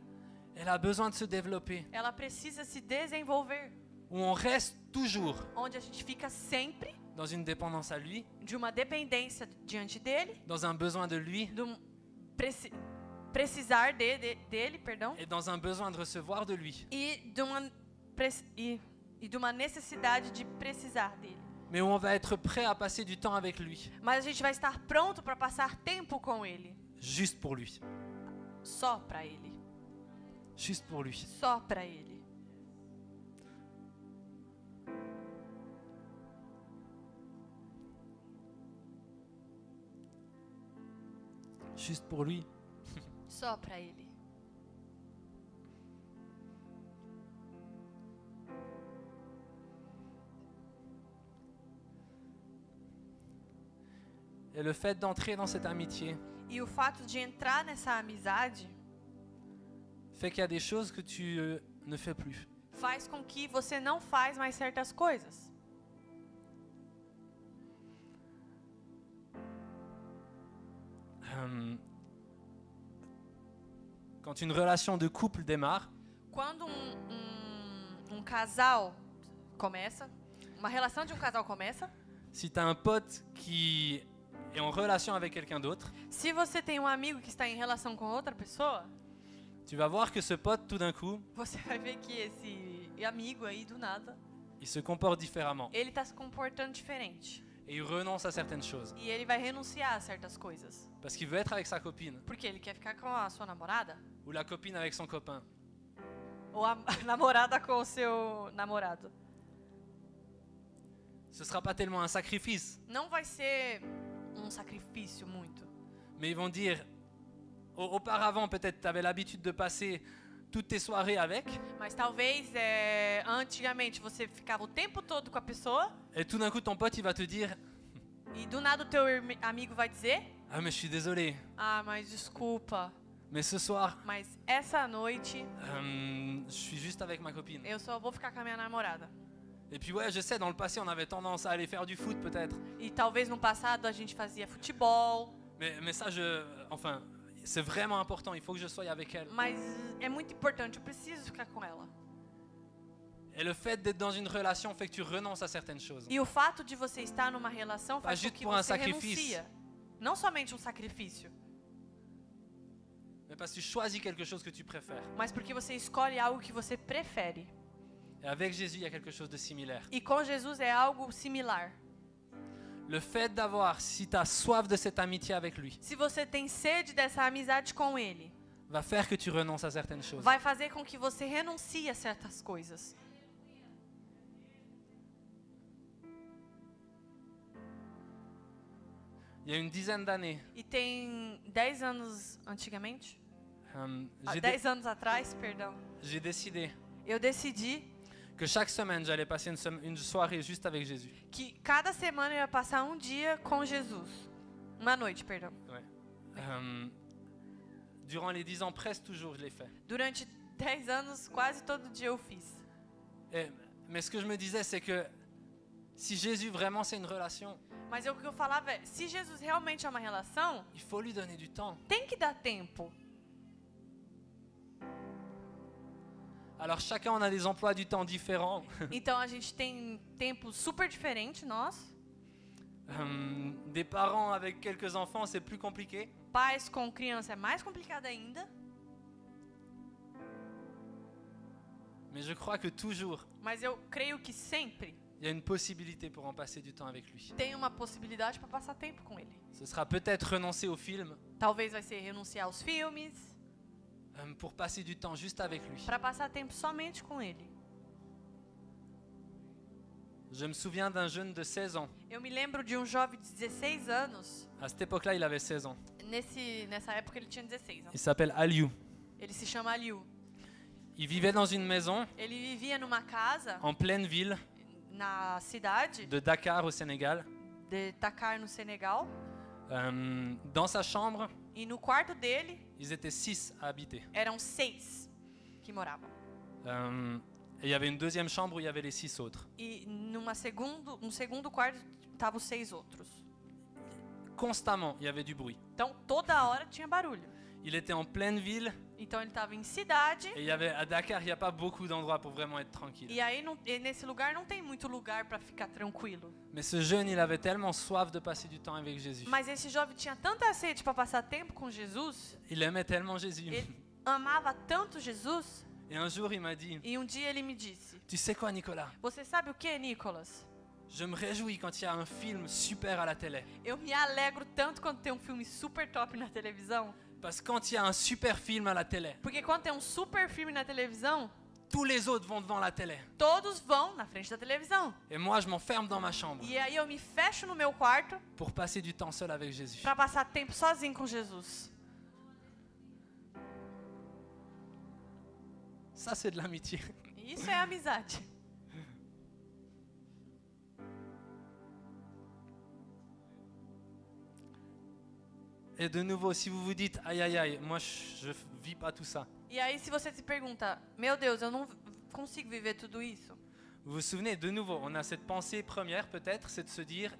elle a besoin de se développer. ela precisa se desenvolver. Où on reste toujours Onde a gente fica sempre dans une dépendance à lui, de uma dependência diante dele, dans un besoin de lui de um precisar dele, perdão, et dans un besoin de recevoir de lui. e de uma necessidade de precisar dele. Mais où on va être prêt à passer du temps avec lui, Mas a gente vai estar pronto para passar tempo com Ele, juste pour lui. só para Ele, Juste pour lui. só para Ele. Juste pour lui. Só para Ele. Et le fait d'entrer dans cette amitié E o fato de entrar nessa amizade fait qu'il y a des choses que tu ne fais plus. faz com que você não faz mais certas coisas. Quand une relation de couple démarre, Quando um casal começa, uma relação de um casal começa, si tu as un pote qui est en relation avec quelqu'un d'autre, se você tem um amigo que está em relação com outra pessoa, tu vas voir que ce pote, tout d'un coup, você vai ver que esse amigo aí, do nada, il se comporte différemment ele está se comportando diferente. et il renonce à certaines choses E ele vai renunciar a certas coisas. parce qu'il veut être avec sa copine Porque ele quer ficar com a sua namorada, ou la copine avec son copain. ou a namorada com o seu namorado. Ce sera pas tellement un sacrifice, Não vai ser um sacrifício muito. mais ils vont dire auparavant peut-être tu avais l'habitude de passer toutes tes soirées avec Mas talvez, antigamente, você ficava o tempo todo com a pessoa, et tout d'un coup ton pote il va te dire E do nada o teu amigo vai dizer: ah mais je suis désolé, ah, mas desculpa, mais ce soir, mas essa noite je suis juste avec ma copine. eu só vou ficar com a minha namorada. Et puis ouais, je sais, dans le passé, on avait tendance à aller faire du foot peut-être. E talvez no passado a gente fazia futebol, Mais ça, enfin, c'est vraiment important, il faut que je sois avec elle. mas é muito importante, eu preciso ficar com ela. Et le fait d'être dans une relation fait que tu renonces à certaines choses. E o fato de você estar numa relação faz com juste que pour un você sacrifice. renuncia. Não somente um sacrifício, Mais parce que tu choisis quelque chose que tu préfères. mas porque você escolhe algo que você prefere. Et avec Jésus, il y a quelque chose de similaire. E com Jesus é algo similar. Le fait d'avoir, si tu as soif de cette amitié avec lui, Se você tem sede dessa amizade com Ele, va faire que tu renonces à certaines choses. vai fazer com que você renuncie a certas coisas. Il y a une dizaine d'années, E tem 10 anos antigamente, j'ai 10 anos atrás, perdão, j'ai décidé eu decidi que chaque semaine, j'allais passer une soirée juste avec Jésus. que cada semana eu ia passar um dia com Jesus. Uma noite, perdão. Durant les 10 ans, presque toujours, je l'ai fait. Durante 10 anos, quase todo dia eu fiz. Mais ce que je me disais, c'est que si Jésus vraiment c'est une relation, Mas o que eu falava é, se Jesus realmente é uma relação, il faut lui donner du temps. tem que dar tempo. Alors chacun on a des emplois du temps différents. Então a gente tem tempos super diferentes, nós. Des parents avec quelques enfants, c'est plus compliqué. Pais com criança é mais complicado ainda. Mais je crois que toujours, Mas eu creio que sempre il y a une possibilité pour en passer du temps avec lui. tem uma possibilidade para passar tempo com Ele. Ce sera peut-être renoncer au film Talvez vai ser renunciar aos filmes, pour passer du temps juste avec lui. para passar tempo somente com Ele. Je me souviens d'un jeune de 16 ans. Eu me lembro de um jovem de 16 anos. À cette époque-là, il avait 16 ans. Nessa época ele tinha 16 Il anos. s'appelle Aliou. Ele se chama Aliu. Il vivait dans une maison Ele vivia numa casa en pleine ville na cidade de Dakar au Sénégal. de Dakar, no Senegal. Dans sa chambre, E no quarto dele ils étaient 6 à habiter. eram 6 que moravam. Et il y avait une deuxième chambre où il y avait les 6 autres. E no segundo quarto estavam os 6 outros. Constamment, il y avait du bruit. Então toda hora tinha barulho. Il était en pleine ville Então ele estava em cidade. et à Dakar, il n'y a pas beaucoup d'endroits pour vraiment être tranquille. E aí nesse lugar não tem muito lugar para ficar tranquilo. Mais ce jeune, il avait tellement soif de passer du temps avec Jésus. Mas esse jovem tinha tanta sede para passar tempo com Jesus. Il aimait tellement Jésus. Ele amava tanto Jesus. Et un jour, il m'a dit, E um dia ele me disse: tu sais quoi, Nicolas? você sabe o que, Nicolas? Je me réjouis quand il y a un film super à la télé. Eu me alegro tanto quando tem um filme super top na televisão. Parce que quand il y a un super film à la télé, Porque quando tem um super filme na televisão, tous les autres vont devant la télé. todos vão na frente da televisão. Et moi, je m'enferme dans ma chambre E aí eu me fecho no meu quarto pour passer du temps seul avec Jésus. para passar tempo sozinho com Jesus. Ça, c'est de l'amitié. E isso é amizade. Et de nouveau, si vous vous dites, aïe aïe aïe, moi je vis pas tout ça. E aí se você se pergunta, meu Deus, eu não consigo viver tudo isso. Vous vous souvenez, de nouveau, on a cette pensée première peut-être, c'est de se dire,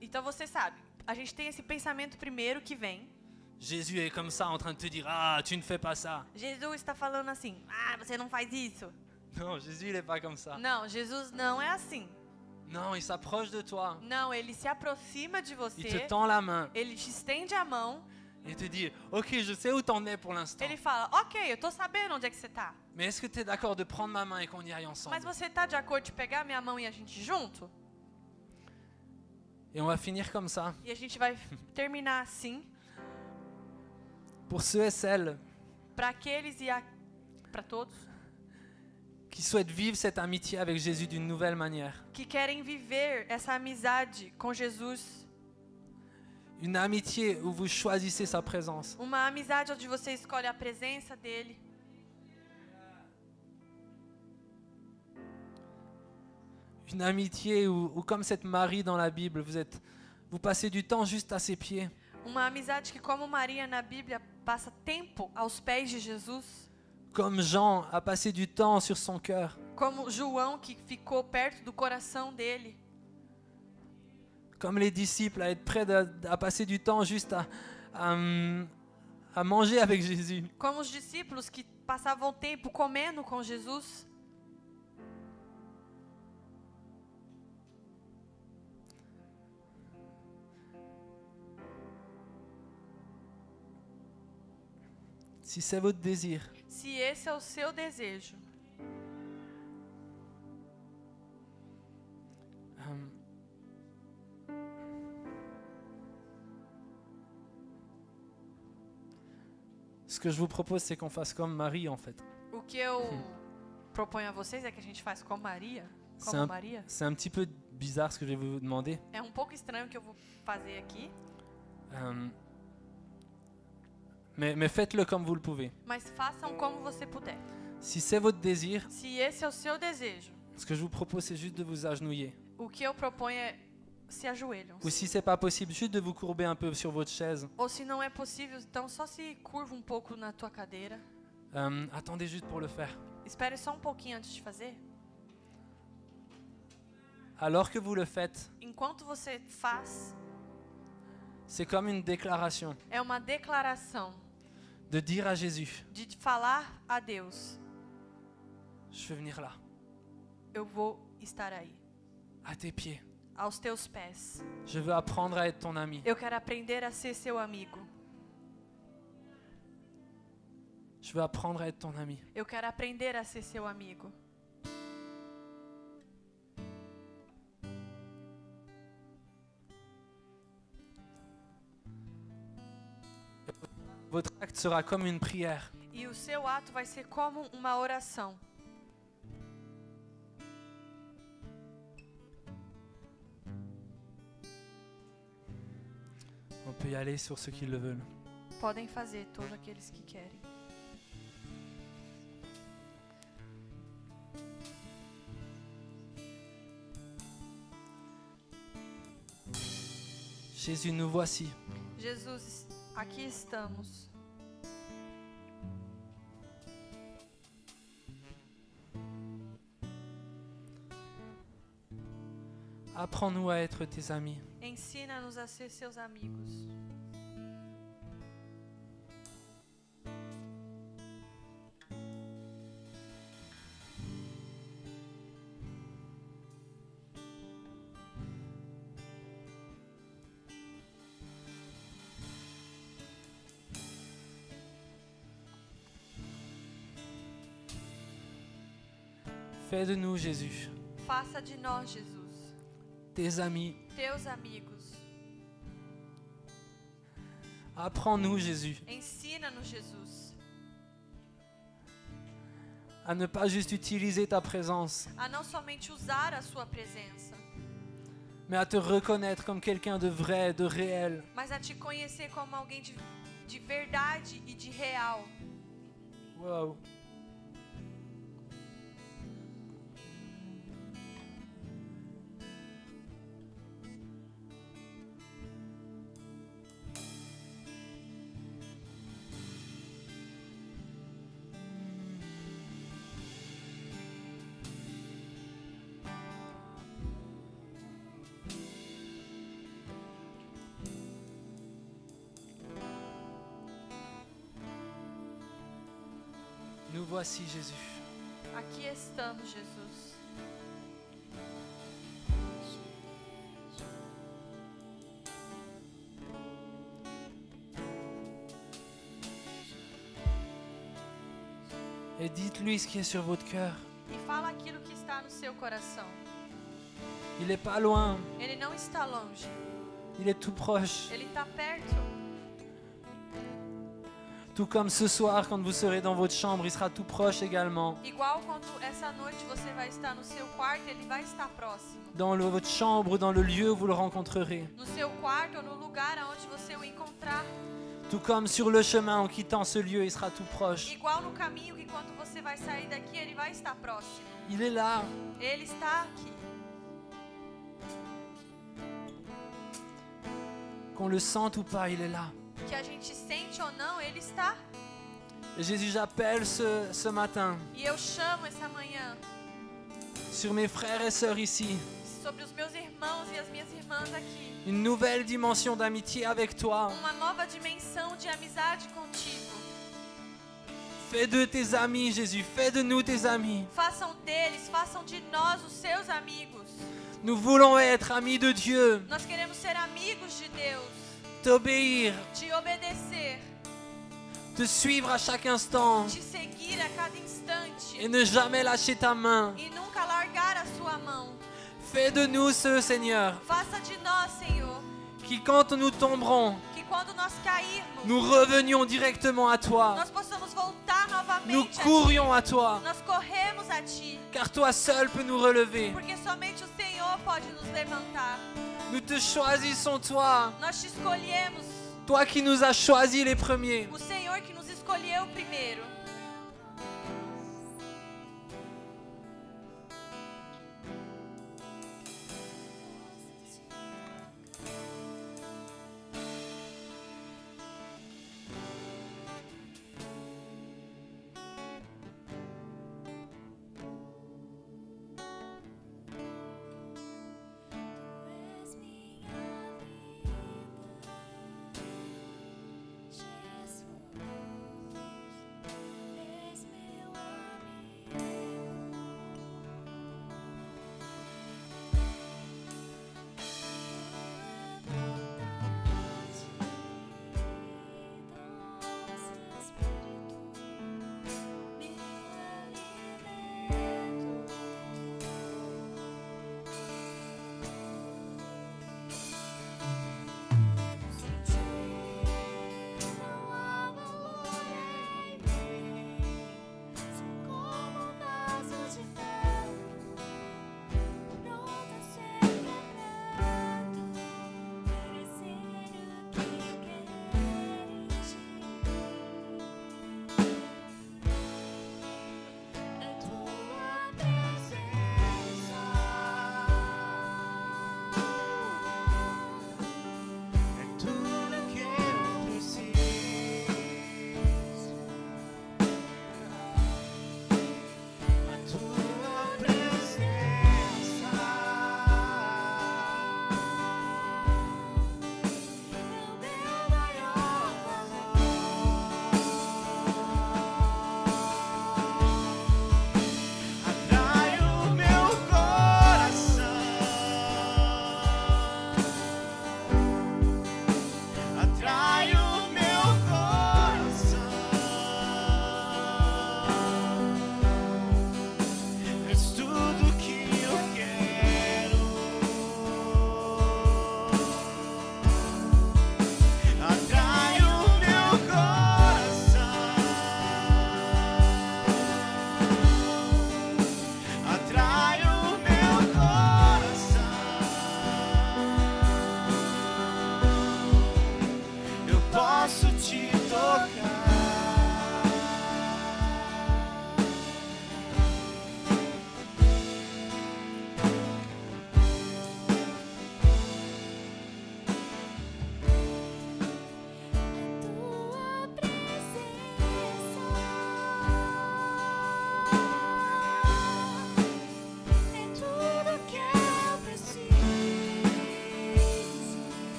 Então você sabe, a gente tem esse pensamento primeiro que vem. Jésus est comme ça en train de te dire, ah, tu ne fais pas ça. Jesus está falando assim, ah, você não faz isso. Non, Jésus, il est pas comme ça. Não, Jesus não é assim. Non, il s'approche de toi, Não, ele se aproxima de il você, te tend la main ele te estende a mão, et te dit, ok, je sais où t'en es pour l'instant. ele fala, ok, eu tô sabendo onde é que você tá. Mais est-ce que tu es d'accord de prendre ma main et qu'on y aille ensemble? Mas você tá de acordo de pegar minha mão e a gente junto? Et on va finir comme ça. E a gente vai terminar assim, Pour ceux et celles para aqueles e para todos qui souhaitent vivre cette amitié avec Jésus d'une nouvelle manière. que querem viver essa amizade com Jesus. Une amitié où vous choisissez sa présence. Uma amizade onde você escolhe a presença dele. Une amitié où comme cette Marie dans la Bible, vous Vous passez du temps juste à ses pieds. Uma amizade que, como Maria na Bíblia, passa tempo aos pés de Jesus. Comme Jean a passé du temps sur son cœur. Como João, que ficou perto do coração dele. Comme les disciples, à être prêts à passer du temps juste à manger avec Jésus. Como os discípulos que passavam tempo comendo com Jesus. Si c'est votre désir, Se esse é o seu desejo, ce que je vous propose, c'est qu'on fasse comme Marie, en fait. o que eu proponho a vocês é que a gente faz com Maria. C'est Como un, Maria. c'est un petit peu bizarre ce que je vais vous demander. É um pouco estranho o que eu vou fazer aqui, Mais faites-le comme vous le pouvez. mas façam como você puder. Si c'est votre désir, Se esse é o seu desejo, ce que je vous propose, c'est juste de vous agenouiller. o que eu proponho é se ajoelham. Ou si c'est pas possible, juste de vous courber un peu sur votre chaise. Ou se não é possível, então só se curva um pouco na tua cadeira. Attendez juste pour le faire. Espere só um pouquinho antes de fazer. Alors que vous le faites, Enquanto você faz, c'est comme une déclaration é uma declaração de dire à Jésus, de falar a Deus: je veux venir là, eu vou estar aí, à tes pieds. aos teus pés. Je veux apprendre à être ton ami. Eu quero aprender a ser seu amigo. Je veux apprendre à être ton ami. Eu quero aprender a ser seu amigo. Votre acte sera comme une prière. E o seu ato vai ser como uma oração. On peut y aller sur ceux qui le veulent. Podem fazer todos aqueles que querem. Jésus, nous voici. Jesus, aqui estamos. Apprends-nous à être tes amis. Ensina-nos a ser seus amigos. Fais de nous, Jésus, Faça de nós, Jesus, tes amis. teus amigos. Apprends-nous, Jésus, Ensina-nos, Jesus, à ne pas juste utiliser ta présence, a não somente usar a sua presença, mais à te reconnaître comme quelqu'un de vrai, de réel. mas a te conhecer como alguém de verdade e de real. Wow. Nous voici, Jésus. Aqui estamos, Jesus. Et dites-lui ce qui est sur votre cœur. E fala aquilo que está no seu coração. Il n'est pas loin, Ele não está longe, il est tout proche. ele está perto. Tout comme ce soir, quand vous serez dans votre chambre, il sera tout proche également. Igual quando essa noite você vai estar no seu quarto, ele vai estar próximo. Dans votre chambre ou dans le lieu où vous le rencontrerez. No seu quarto ou no lugar aonde você o encontrar. Tout comme sur le chemin en quittant ce lieu, il sera tout proche. Igual no caminho que quando você vai sair daqui, ele vai estar próximo. Il est là. Ele está aqui. Qu'on le sente ou pas, il est là. Que a gente sente ou não, Ele está. Et Jésus, j'appelle ce matin E eu chamo essa manhã sur mes frères et sœurs ici sobre os meus irmãos e as minhas irmãs aqui. une nouvelle dimension d'amitié avec toi. Uma nova dimensão de amizade contigo. Fais de tes amis, Jésus, fais de nous tes amis. Façam deles, façam de nós os seus amigos. Nous voulons être amis de Dieu, Nós queremos ser amigos de Deus, t'obéir, te obedecer, te suivre à chaque instant te seguir a cada instante et ne jamais lâcher ta main. e nunca largar a sua mão. Fais de nous ceux, Seigneur, Faça de nós, Senhor, qui quand nous tomberons, que quando nós cairmos, nous revenions directement à toi. nós possamos voltar Nous novamente a courions Ti. à toi, Nós corremos a Ti, car toi seul peux nous relever. porque somente o Senhor pode nos levantar. Nous te choisissons, toi, Nós te escolhemos, toi qui nous as choisis les premiers. o Senhor que nos escolheu primeiro. Jesus.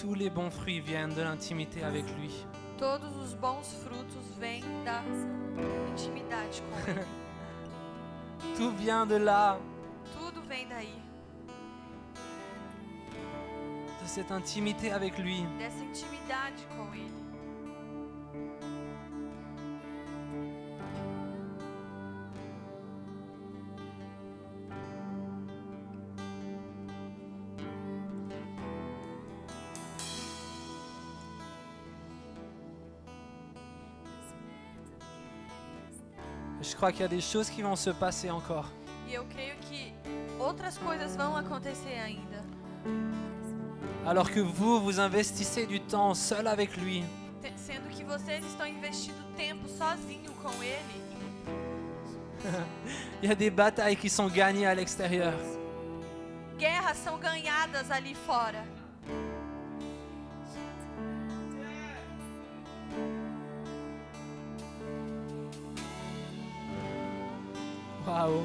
tous les bons fruits viennent de l'intimité avec lui. Todos os bons frutos vêm da intimidade com Ele. Tout vient de là, Tudo vem daí, de cette intimité avec lui. dessa intimidade com Ele. Je crois qu'il y a des choses qui vont se passer encore. E eu creio que outras coisas vão acontecer ainda. Alors que vous investissez du temps seul avec lui. Sendo que vocês estão investindo tempo sozinho com Ele. Il y a des batailles qui sont gagnées à l'extérieur. Guerras são ganhadas ali fora. Waouh.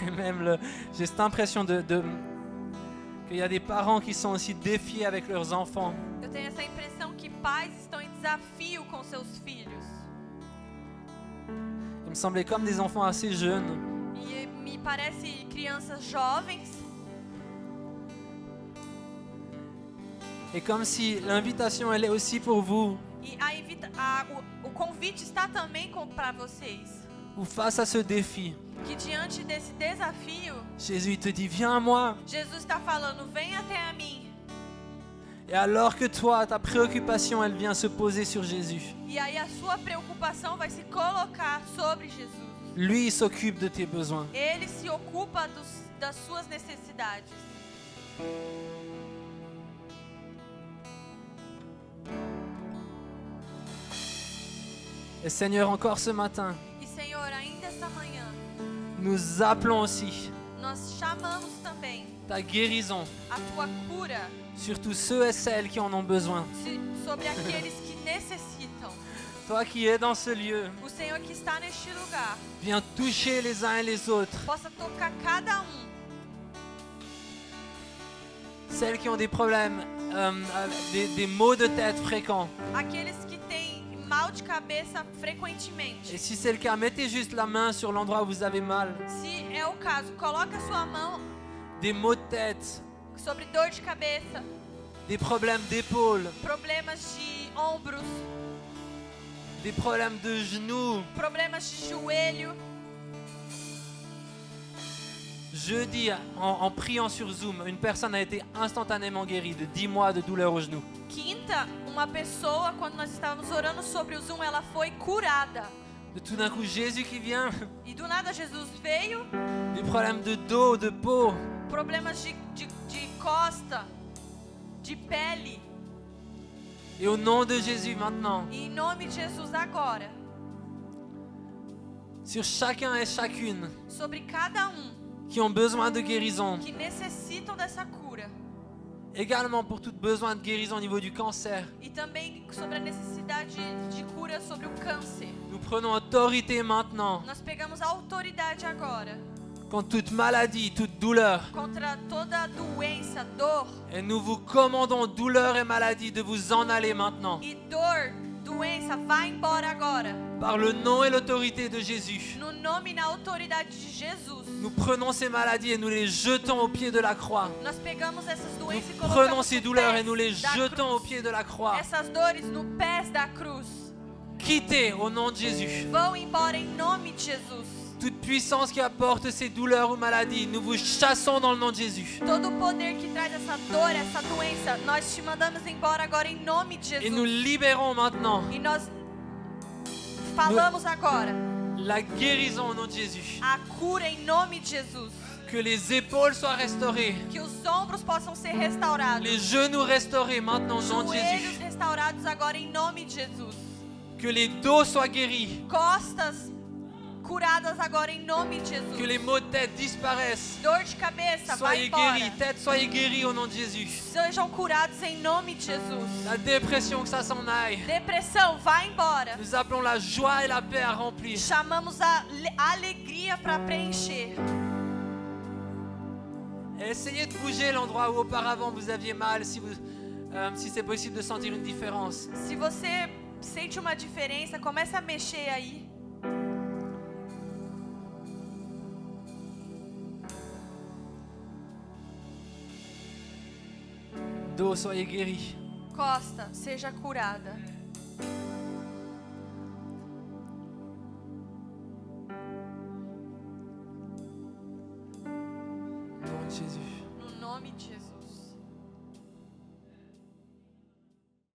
Et même j'ai cette impression qu'il y a des parents qui sont aussi défiés avec leurs enfants. Eu tenho essa impressão que pais estão em desafio com seus filhos. Ils me semblaient comme des enfants assez jeunes. E me parece crianças jovens. Et comme si l'invitation elle est aussi pour vous. E o convite está também para vocês. Ou face à ce défi, Que diante desse desafio, Jésus te dit viens à moi. Jesus está falando, vem até a mim. Et alors que toi, ta préoccupation, elle vient se poser sur Jésus. E aí a sua preocupação vai se colocar sobre Jesus. Lui, il s'occupe de tes besoins. Ele se ocupa das suas necessidades. Et Seigneur, encore ce matin, E Senhor, ainda esta manhã, nous appelons aussi nós chamamos também ta guérison a tua cura sur tous ceux et celles qui en ont besoin. sobre aqueles que necessitam. Toi qui es dans ce lieu, O Senhor que está neste lugar viens toucher les uns et les autres. possa tocar cada Celles qui ont des problèmes, des maux de tête fréquents. aqueles que têm mal de cabeça frequentemente. Et si c'est le cas, mettez juste la main sur l'endroit où vous avez mal. Se é o caso, coloca sua mão Des maux de tête, sobre dor de cabeça, des problèmes d'épaule, problemas de ombros, des problèmes de genoux. problemas de joelho. Jeudi, en priant sur Zoom, une personne a été instantanément guérie de 10 mois de douleur au genou. Quinta, uma pessoa, quando nós estávamos orando sobre o Zoom, ela foi curada. De tout d'un coup, Jésus qui vient, E do nada Jesus veio, des problèmes de dos, de peau. problemas de costa, de pele. Et au nom de Jésus maintenant, E em nome de Jesus agora, sur chacun et chacune sobre cada qui ont besoin de guérison, que necessitam dessa cura. également pour tout besoin de guérison au niveau du cancer, E também sobre a necessidade de cura sobre o câncer. nous prenons autorité maintenant Nós pegamos a autoridade agora contre toute maladie, toute douleur. contra toda doença, dor. Et nous vous commandons, douleur et maladie, de vous en aller maintenant. E dor, doença, vai embora agora. Par le nom et l'autorité de Jésus, No nome e na autoridade de Jesus. nous prenons ces maladies et nous les jetons au pied de la croix. Nós pegamos essas Nous doenças e prenons colocamos ces nos douleurs pés et nous les da jetons au cruz. pied de la croix. Essas dores no pés da cruz. Quittez au nom de Jésus. Vão embora em nome de Jesus. Toute puissance qui apporte ces douleurs ou maladies, nous vous chassons dans le nom de Jésus. Todo o poder que traz essa dor, essa doença, nós te mandamos embora agora em nome de Et nous Jesus. libérons maintenant E nós falamos agora la guérison au nom de Jésus. a cura em nome de Jesus. Que les épaules soient restaurées, Que os ombros possam ser restaurados. les genoux restaurés maintenant au nom de Joelhos Jésus. restaurados agora em nome de Jesus. Que les dos soient guéris, Costas curadas agora em nome de Que Jesus. les maux de tête disparaissent. Dor de cabeça, vai Soyez embora. guéris, tête, soyez guéris au nom de Jésus. Sejam curados em nome de Jesus. La dépression, que ça s'en aille. Depressão, vai embora. Nous appelons la joie et la paix à remplir. Chamamos a alegria para preencher. Et essayez de bouger l'endroit où auparavant vous aviez mal, si c'est possible de sentir une différence. Se você sente uma diferença, comece a mexer aí. Dos, soyez guéris. Costa, seja curada. Au nom de Jésus. No nome de Jesus.